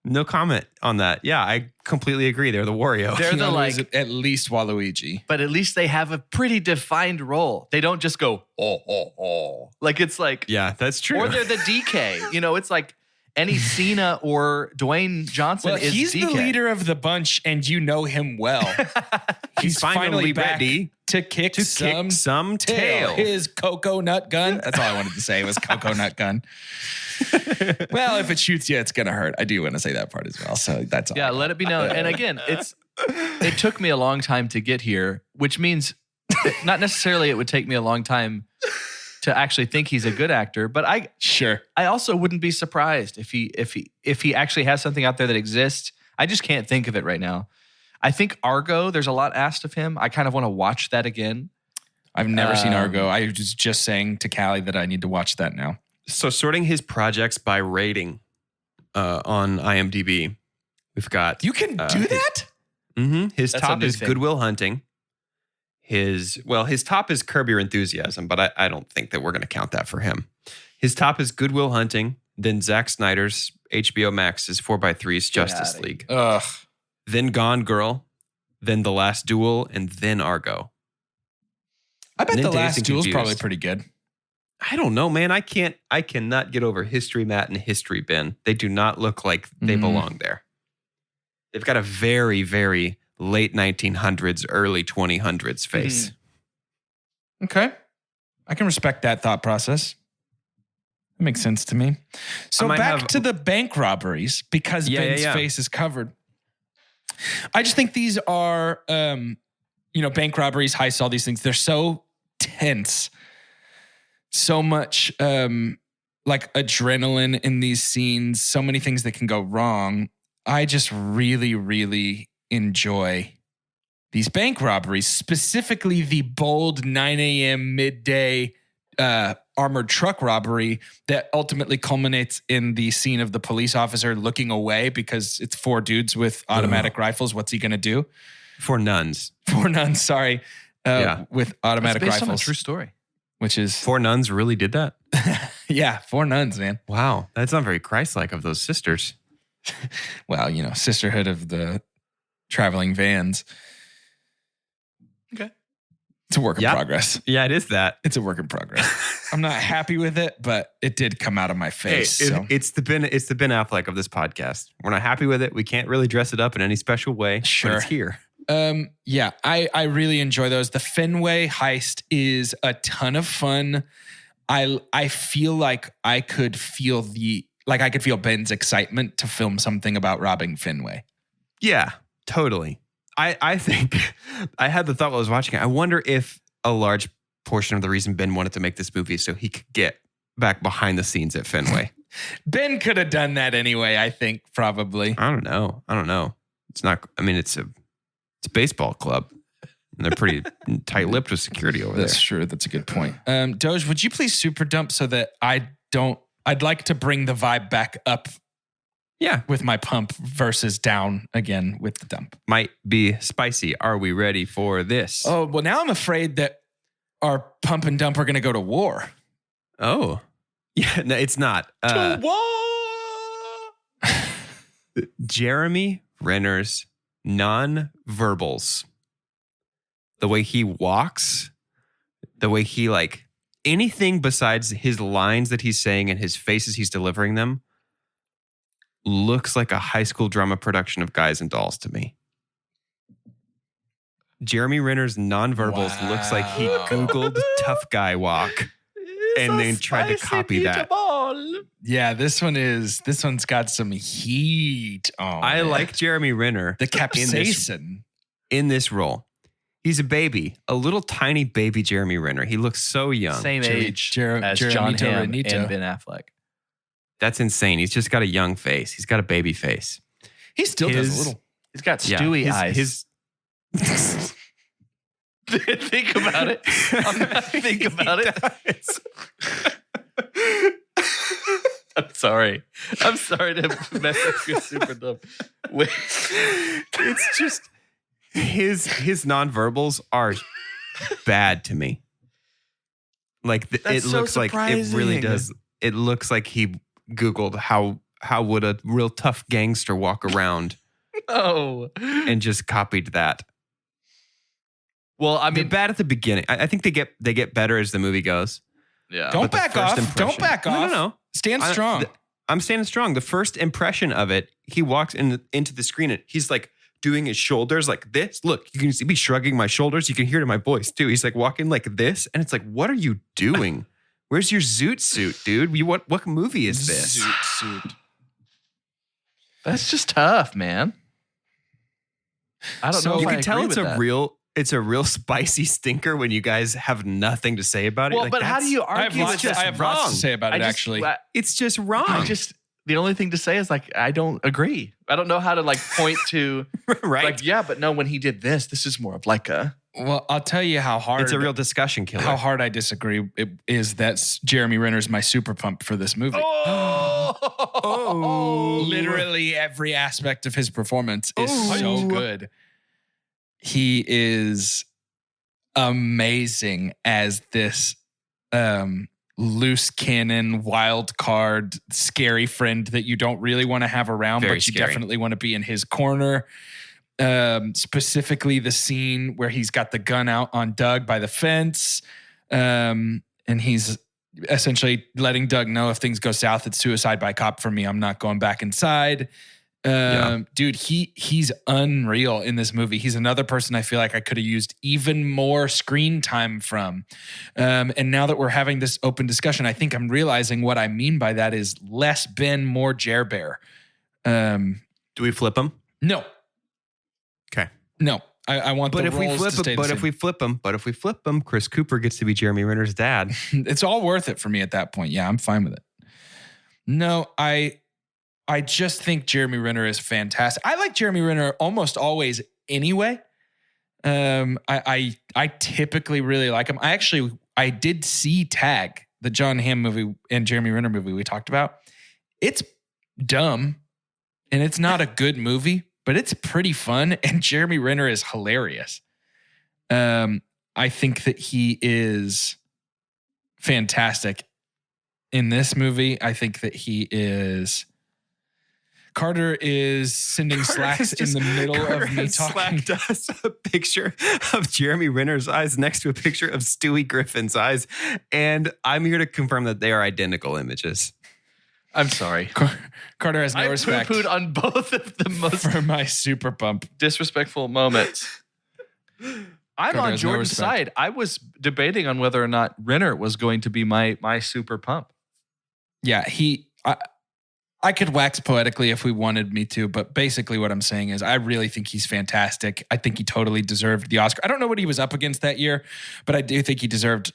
No comment on that. Yeah, I completely agree. They're the Wario.
They're
Keanu is at least Waluigi.
But at least they have a pretty defined role. They don't just go, oh. Like it's like.
Yeah, that's true.
Or they're the DK. It's like any Cena or Dwayne Johnson is
he's
DK.
The leader of the bunch and you know him well. He's finally back
ready
to kick some tail. His coconut gun. That's all I wanted to say was coconut gun. Well, if it shoots you, it's going to hurt. I do want to say that part as well. So that's all.
Yeah, let it be known. And again, it took me a long time to get here, which means not necessarily it would take me a long time to actually think he's a good actor, but I also wouldn't be surprised if he actually has something out there that exists. I just can't think of it right now. I think Argo, there's a lot asked of him. I kind of want to watch that again.
I've never seen Argo. I was just saying to Callie that I need to watch that now.
So sorting his projects by rating on IMDb, we've got...
You can do that?
His
That's
top is Good Will Hunting. His top is Curb Your Enthusiasm, but I don't think that we're going to count that for him. His top is Good Will Hunting, then Zack Snyder's HBO Max's 4x3's Justice League.
Ugh.
Then Gone Girl, then The Last Duel, and then Argo.
I bet The Last Duel is probably pretty good.
I don't know, man. I cannot get over History Matt and History Ben. They do not look like they belong there. They've got a very, very late 1900s, early 2000s face.
Okay. I can respect that thought process. That makes sense to me. So back to the bank robberies, because Ben's face is covered. I just think these are, bank robberies, heists, all these things. They're so tense. So much like adrenaline in these scenes. So many things that can go wrong. I just really, really enjoy these bank robberies, specifically the bold 9 a.m. midday armored truck robbery that ultimately culminates in the scene of the police officer looking away because it's 4 dudes with automatic rifles. What's he going to do?
4 nuns.
4 nuns, sorry. With automatic
That's based
rifles.
on a true story.
Which is
4 nuns really did that?
Yeah, 4 nuns, man.
Wow. That's not very Christ-like of those sisters.
Well, sisterhood of the traveling vans.
Okay.
It's a work in progress.
Yeah, it is that.
It's a work in progress. I'm not happy with it, but it did come out of my face.
It's the Ben Affleck of this podcast. We're not happy with it. We can't really dress it up in any special way.
Sure.
But it's here.
I really enjoy those. The Fenway heist is a ton of fun. I feel like I could feel Ben's excitement to film something about robbing Fenway.
Yeah, totally. I think I had the thought while I was watching it. I wonder if a large portion of the reason Ben wanted to make this movie is so he could get back behind the scenes at Fenway.
Ben could have done that anyway, I think, probably.
I don't know. It's not, it's a baseball club. And they're pretty tight-lipped with security over there.
That's true. That's a good point. Doge, would you please super dump so that I'd like to bring the vibe back up. Yeah. With my pump versus down again with the dump.
Might be spicy. Are we ready for this?
Oh, well, now I'm afraid that our pump and dump are going to go to war.
Oh. Yeah, no, it's not.
To war!
Jeremy Renner's non-verbals. The way he walks, the way he anything besides his lines that he's saying and his faces he's delivering them looks like a high school drama production of Guys and Dolls to me. Jeremy Renner's nonverbals looks like he Googled tough guy walk and then tried to copy that.
Yeah, this one's got some heat on
I like Jeremy Renner.
The capsaicin.
In this role. He's a baby, a little tiny baby Jeremy Renner. He looks so young.
Same age as John Hamm and Ben Affleck.
That's insane. He's just got a young face. He's got a baby face.
He still does a little.
He's got Stewie eyes. Think about it. Think about it. I'm sorry to mess up your super dumb.
It's just his nonverbals are bad to me. It looks like it really does. It looks like he Googled how would a real tough gangster walk around.
Oh,
and just copied that.
Well,
they're bad at the beginning. I think they get better as the movie goes.
Yeah.
Don't back off. Don't back off.
No.
Stand strong.
I'm standing strong. The first impression of it, he walks into the screen and he's doing his shoulders like this. Look, you can see me shrugging my shoulders. You can hear it in my voice too. He's walking like this. And it's what are you doing? Where's your zoot suit, dude? What movie is this?
Zoot suit.
That's just tough, man. I don't know if
you
I
can tell
agree
it's
with that.
It's a real spicy stinker when you guys have nothing to say about it.
Well, but how do you argue?
I have lots to say about it, actually.
It's just wrong.
The only thing to say is I don't agree. I don't know how to point to
right.
But no, when he did this is more of a.
Well, I'll tell you how hard
it's a real discussion killer.
How hard I disagree is that Jeremy Renner's my super pump for this movie.
Oh.
Literally every aspect of his performance is so good. He is amazing as this loose cannon, wild card, scary friend that you don't really want to have around,
Very
but you
scary.
definitely want to be in his corner. Specifically the scene where he's got the gun out on Doug by the fence. And he's essentially letting Doug know if things go south, it's suicide by cop for me. I'm not going back inside. Dude, he's unreal in this movie. He's another person I feel like I could have used even more screen time from. And now that we're having this open discussion, I think I'm realizing what I mean by that is less Ben, more Jer Bear.
Do we flip him?
No.
Okay.
No. I want
But
the
if we
roles
flip
to stay
him,
the
but
same.
if we flip him, Chris Cooper gets to be Jeremy Renner's dad.
It's all worth it for me at that point. Yeah, I'm fine with it. No, I just think Jeremy Renner is fantastic. I like Jeremy Renner almost always anyway. I typically really like him. I did see Tag, the John Hamm movie and Jeremy Renner movie we talked about. It's dumb and it's not a good movie, but it's pretty fun. And Jeremy Renner is hilarious. I think that he is fantastic in this movie. I think that he is. Carter is sending slacks in the middle of me talking.
Slacked us a picture of Jeremy Renner's eyes next to a picture of Stewie Griffin's eyes. And I'm here to confirm that they are identical images.
I'm sorry.
Carter has no
I
respect
poo-pooed on both of the most
for my super pump.
disrespectful moments. I'm
Carter
on
has no
Jordan's
respect.
side. I was debating on whether or not Renner was going to be my super pump.
Yeah, I could wax poetically if we wanted me to, but basically what I'm saying is I really think he's fantastic. I think he totally deserved the Oscar. I don't know what he was up against that year, but I do think he deserved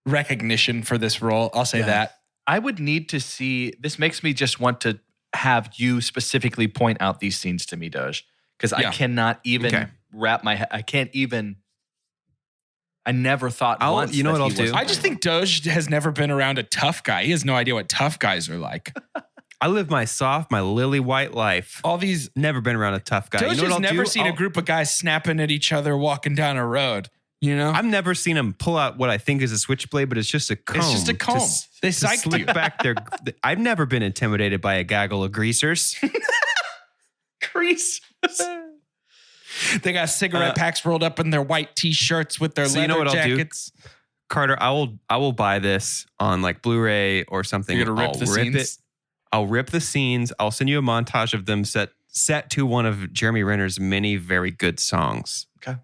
recognition for this role. I'll say that.
I would need to see, this makes me just want to have you specifically point out these scenes to me, Doge, because I cannot even wrap my head. I never thought once.
You know
that
what
he
I'll
was
do?
I just think Doge has never been around a tough guy. He has no idea what tough guys are like.
I live my soft, my lily white life.
All these
Never been around a tough guy.
Doge
You know what
has
I'll
never
do?
seen a group of guys snapping at each other walking down a road. You know,
I've never seen him pull out what I think is a switchblade, but it's just a comb.
It's just a comb. They psyched
slick
you.
back their. I've never been intimidated by a gaggle of greasers.
Crease. They got cigarette packs rolled up in their white t-shirts with their
So
leather
you know what I'll do?
jackets.
Carter, I will buy this on like Blu-ray or something.
You're gonna rip the scenes?
I'll rip the scenes. I'll send you a montage of them set to one of Jeremy Renner's many very good songs.
Okay.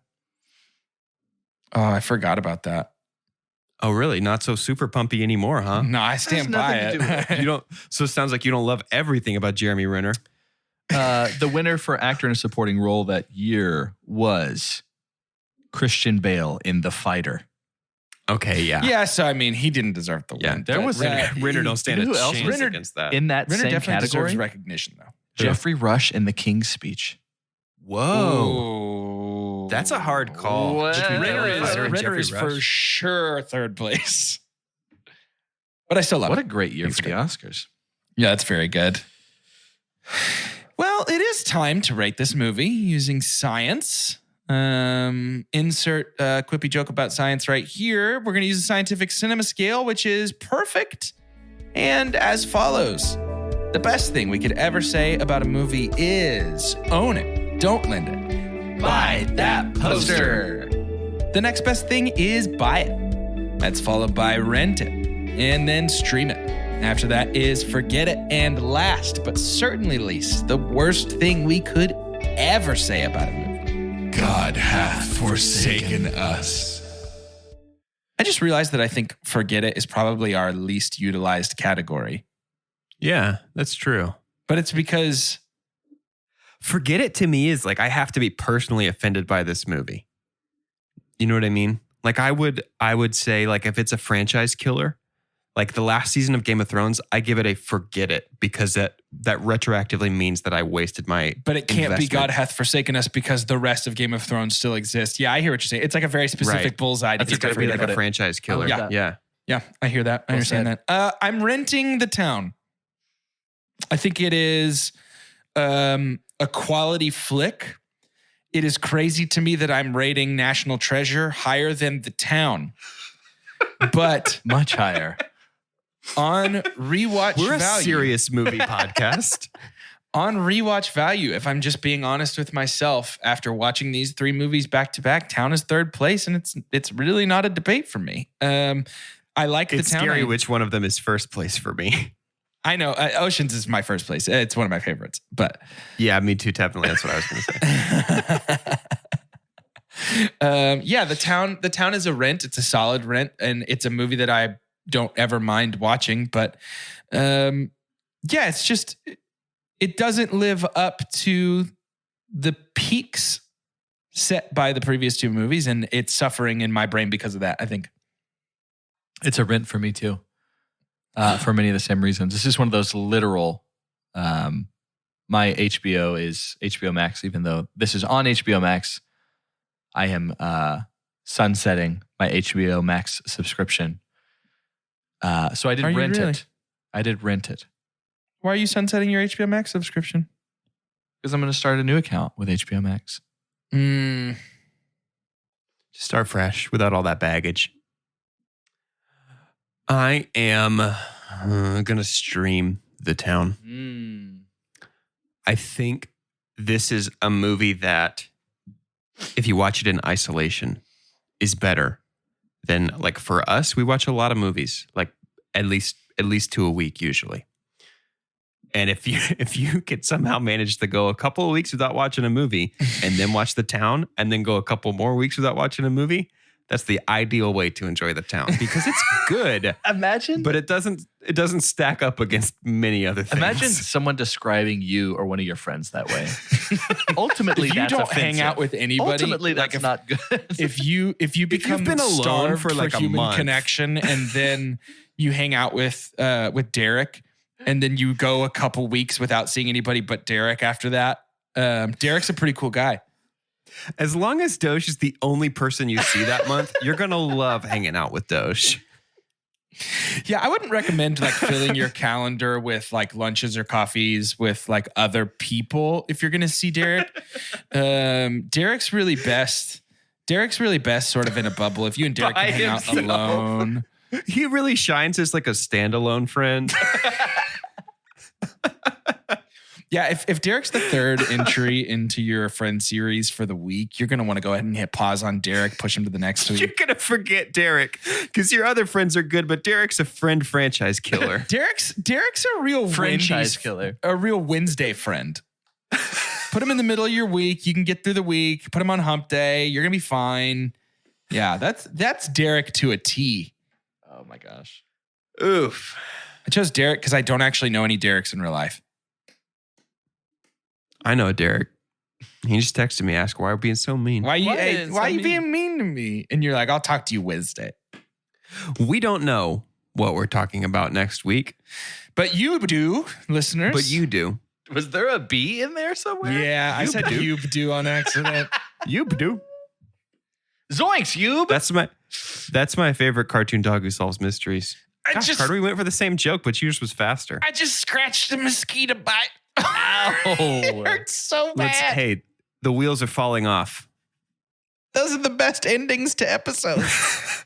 Oh, I forgot about that.
Oh, really? Not so super pumpy anymore, huh?
No, I stand by
nothing to do with
it.
You don't. So it sounds like you don't love everything about Jeremy Renner.
The winner for actor in a supporting role that year was Christian Bale in The Fighter.
Okay, yeah.
Yeah, so I mean, he didn't deserve the
Yeah,
win.
there was
Renner don't stand
you know
a
who else?
chance
Renner
against that.
In that
Renner
same
definitely
category,
deserves recognition, though.
Jeffrey Rush in The King's Speech.
Whoa.
Ooh.
That's a hard call.
What?
Between
Renner
Jeffrey
is,
Rush and
Renner
Jeffrey
is
Rush.
for sure third place. But I still love
What
it.
a great year
It's
for the
great.
Oscars.
Yeah, that's very good. Well, it is time to rate this movie using science. Insert quippy joke about science right here. We're going to use a scientific cinema scale, which is perfect. And as follows. The best thing we could ever say about a movie is own it, don't lend it. Buy that poster. The next best thing is buy it. That's followed by rent it and then stream it. After that is forget it. And last, but certainly least, the worst thing we could ever say about a movie. God hath forsaken us. I just realized that I think forget it is probably our least utilized category.
Yeah, that's true.
But it's because
Forget it to me is like I have to be personally offended by this movie. You know what I mean? Like I would say like if it's a franchise killer, like the last season of Game of Thrones, I give it a forget it because that retroactively means that I wasted my
But it can't
investment.
be God hath forsaken us because the rest of Game of Thrones still exists. Yeah, I hear what you're saying. It's like a very specific
Right.
bullseye. To
It's
get
got to
to
be
forget
like a
it.
franchise killer.
Yeah.
Yeah.
Yeah, I hear that. I
Well
understand
said.
that. I'm renting the town. I think it is a quality flick. It is crazy to me that I'm rating National Treasure higher than The Town. But
much higher.
On rewatch value.
We're a serious movie podcast.
On rewatch value, if I'm just being honest with myself, after watching these 3 movies back to back, Town is third place, and it's really not a debate for me. I like The Town.
It's scary which one of them is first place for me.
I know. Oceans is my first place. It's one of my favorites. But
yeah, me too, definitely. That's what I was going to say.
The Town is a rent. It's a solid rent, and it's a movie that I don't ever mind watching. But it's just, it doesn't live up to the peaks set by the previous 2 movies, and it's suffering in my brain because of that, I think.
It's a rent for me too. For many of the same reasons. This is one of those literal, my HBO is HBO Max, even though this is on HBO Max. I am sunsetting my HBO Max subscription. So I did rent it. I did rent it.
Why are you sunsetting your HBO Max subscription?
Because I'm going to start a new account with HBO Max.
Just start fresh without all that baggage. I am going to stream The Town. I think this is a movie that, if you watch it in isolation, is better than, like, for us, we watch a lot of movies, like at least 2 a week usually. And if you could somehow manage to go a couple of weeks without watching a movie and then watch The Town and then go a couple more weeks without watching a movie, that's the ideal way to enjoy The Town, because it's good.
Imagine,
but it doesn't stack up against many other things.
Imagine someone describing you or one of your friends that way. Ultimately,
if you
that's
don't
offensive.
hang out with anybody,
ultimately that's not good.
If you become
been alone
starved
for like a
human
month,
connection, and then you hang out with Derek, and then you go a couple weeks without seeing anybody but Derek after that. Derek's a pretty cool guy.
As long as Doge is the only person you see that month, you're going to love hanging out with Doge.
Yeah, I wouldn't recommend like filling your calendar with like lunches or coffees with like other people if you're going to see Derek. Derek's really best sort of in a bubble. If you and Derek can hang out alone.
He really shines as like a standalone friend.
Yeah, if Derek's the third entry into your friend series for the week, you're going to want to go ahead and hit pause on Derek, push him to the next week.
You're going to forget Derek because your other friends are good, but Derek's a friend franchise killer.
Derek's a real
franchise killer.
A real Wednesday friend. Put him in the middle of your week. You can get through the week. Put him on hump day. You're going to be fine. Yeah, that's Derek to a T.
Oh my gosh.
Oof.
I chose Derek because I don't actually know any Dereks in real life.
I know Derek. He just texted me, asked why we're being so mean.
Why are you being mean to me? And you're like, I'll talk to you Wednesday.
We don't know what we're talking about next week.
But you do, listeners.
But you do.
Was there a B in there somewhere?
Yeah, I said you do on accident.
You do.
Zoinks, you.
That's my favorite cartoon dog who solves mysteries. Carter, we went for the same joke, but yours was faster.
I just scratched a mosquito bite.
Ow.
It hurts so bad.
Hey, the wheels are falling off.
Those are the best endings to episodes.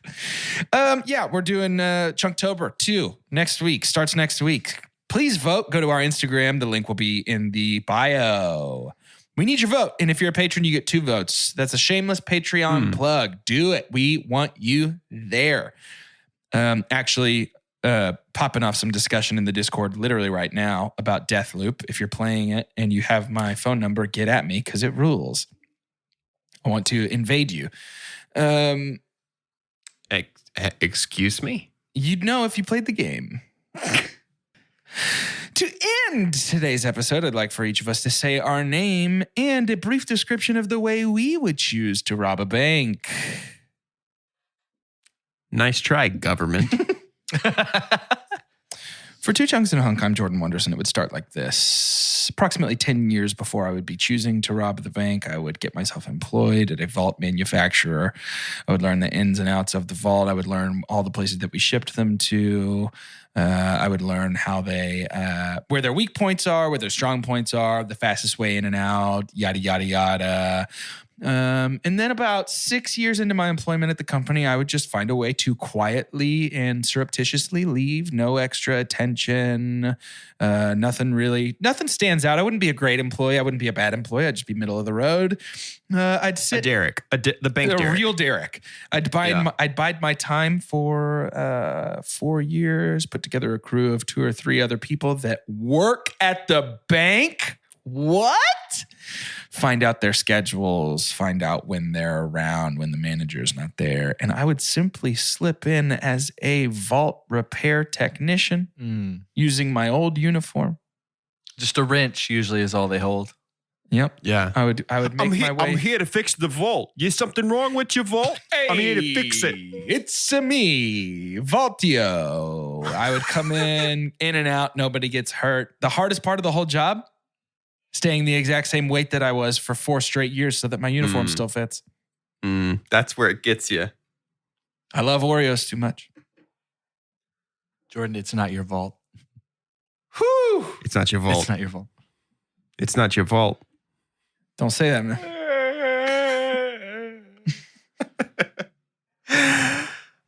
We're doing Chunktober 2 next week. Starts next week. Please vote. Go to our Instagram. The link will be in the bio. We need your vote. And if you're a patron, you get 2 votes. That's a shameless Patreon plug. Do it. We want you there. Popping off some discussion in the Discord literally right now about Deathloop. If you're playing it and you have my phone number, get at me because it rules. I want to invade you.
Excuse me?
You'd know if you played the game. To end today's episode, I'd like for each of us to say our name and a brief description of the way we would choose to rob a bank.
Nice try, government.
For 2 Chunks and a Hunk, I'm Jordan Wonderson. It would start like this. approximately 10 years before I would be choosing to rob the bank. I would get myself employed at a vault manufacturer. I would learn the ins and outs of the vault. I would learn all the places that we shipped them to. I would learn how they, where their weak points are, where their strong points are, the fastest way in and out, yada, yada, yada. And then about 6 years into my employment at the company, I would just find a way to quietly and surreptitiously leave. No extra attention. Nothing stands out. I wouldn't be a great employee. I wouldn't be a bad employee. I'd just be middle of the road. I'd sit.
The bank Derek.
A real Derek. I'd bide my time for 4 years, put together a crew of 2 or 3 other people that work at the bank. What? Find out their schedules, find out when they're around, when the manager's not there. And I would simply slip in as a vault repair technician using my old uniform.
Just a wrench usually is all they hold.
Yep.
Yeah.
I would make my way.
I'm here to fix the vault. Is something wrong with your vault?
Hey,
I'm here to fix it.
It's me, Vaultio. I would come in and out. Nobody gets hurt. The hardest part of the whole job, staying the exact same weight that I was for 4 straight years so that my uniform still fits.
That's where it gets you.
I love Oreos too much.
Jordan, it's not your vault.
Whew.
It's not your vault.
It's not your vault.
It's not your vault.
Don't say that, man.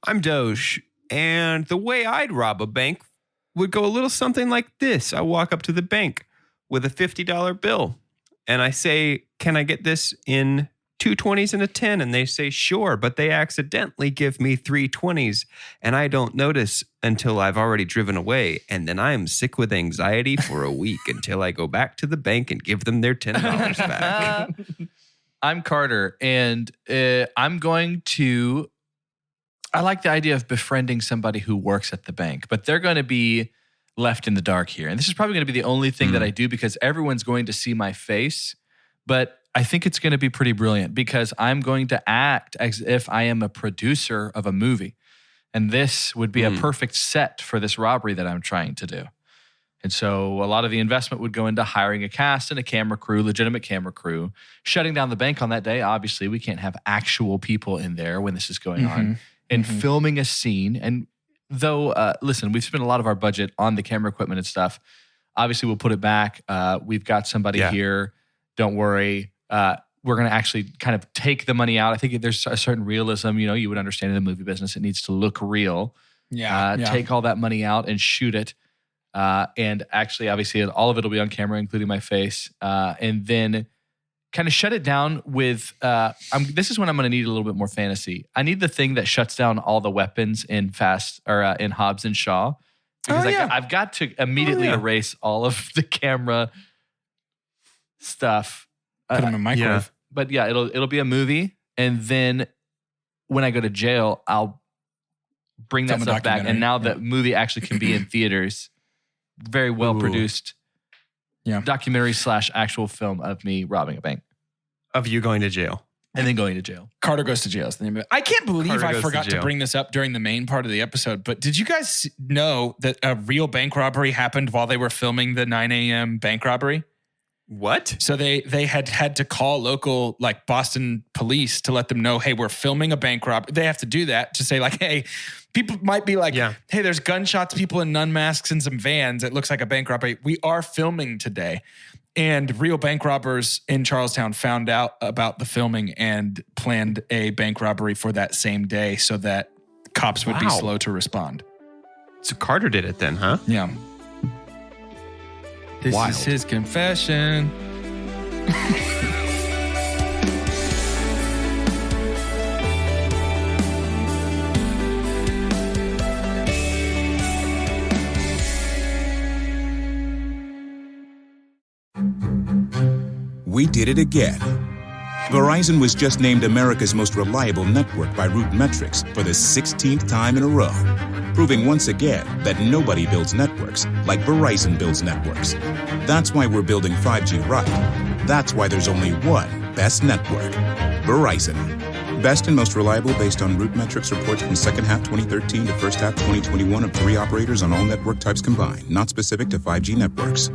I'm Doge, and the way I'd rob a bank would go a little something like this. I walk up to the bank with a $50 bill, and I say, can I get this in 2 20s and a 10? And they say, sure, but they accidentally give me 3 20s, and I don't notice until I've already driven away, and then I'm sick with anxiety for a week until I go back to the bank and give them their $10 back.
I'm Carter, and I'm going to... I like the idea of befriending somebody who works at the bank, but they're going to be left in the dark here. And this is probably going to be the only thing that I do because everyone's going to see my face. But I think it's going to be pretty brilliant because I'm going to act as if I am a producer of a movie. And this would be a perfect set for this robbery that I'm trying to do. And so a lot of the investment would go into hiring a cast and a camera crew, legitimate camera crew, shutting down the bank on that day. Obviously, we can't have actual people in there when this is going on. And filming a scene. And though, listen, we've spent a lot of our budget on the camera equipment and stuff. Obviously, we'll put it back. We've got somebody here. Don't worry. We're going to actually kind of take the money out. I think there's a certain realism, you would understand in the movie business. It needs to look real. Take all that money out and shoot it. And actually, obviously, all of it will be on camera, including my face. And then kind of shut it down with, this is when I'm going to need a little bit more fantasy. I need the thing that shuts down all the weapons in in Hobbs and Shaw. Because I've got to immediately erase all of the camera stuff.
Put them in microwave.
But yeah, it'll be a movie. And then when I go to jail, I'll bring that stuff back. And now the movie actually can be in theaters. Very well produced. Documentary / actual film of me robbing a bank.
Of you going to jail.
And then going to jail.
Carter Goes to Jail is the name of it. I can't believe I forgot to bring this up during the main part of the episode, but did you guys know that a real bank robbery happened while they were filming the 9 a.m. bank robbery?
What?
So they had to call local like Boston police to let them know, hey, we're filming a bank robbery. They have to do that to say like, hey, people might be like, hey, there's gunshots, people in nun masks and some vans. It looks like a bank robbery. We are filming today. And real bank robbers in Charlestown found out about the filming and planned a bank robbery for that same day so that cops would be slow to respond.
So Carter did it then, huh?
Yeah. This is his confession.
We did it again. Verizon was just named America's most reliable network by Root Metrics for the 16th time in a row, proving once again that nobody builds networks like Verizon builds networks. That's why we're building 5G right. That's why there's only one best network, Verizon. Best and most reliable based on Root Metrics reports from second half 2013 to first half 2021 of 3 operators on all network types combined, not specific to 5G networks.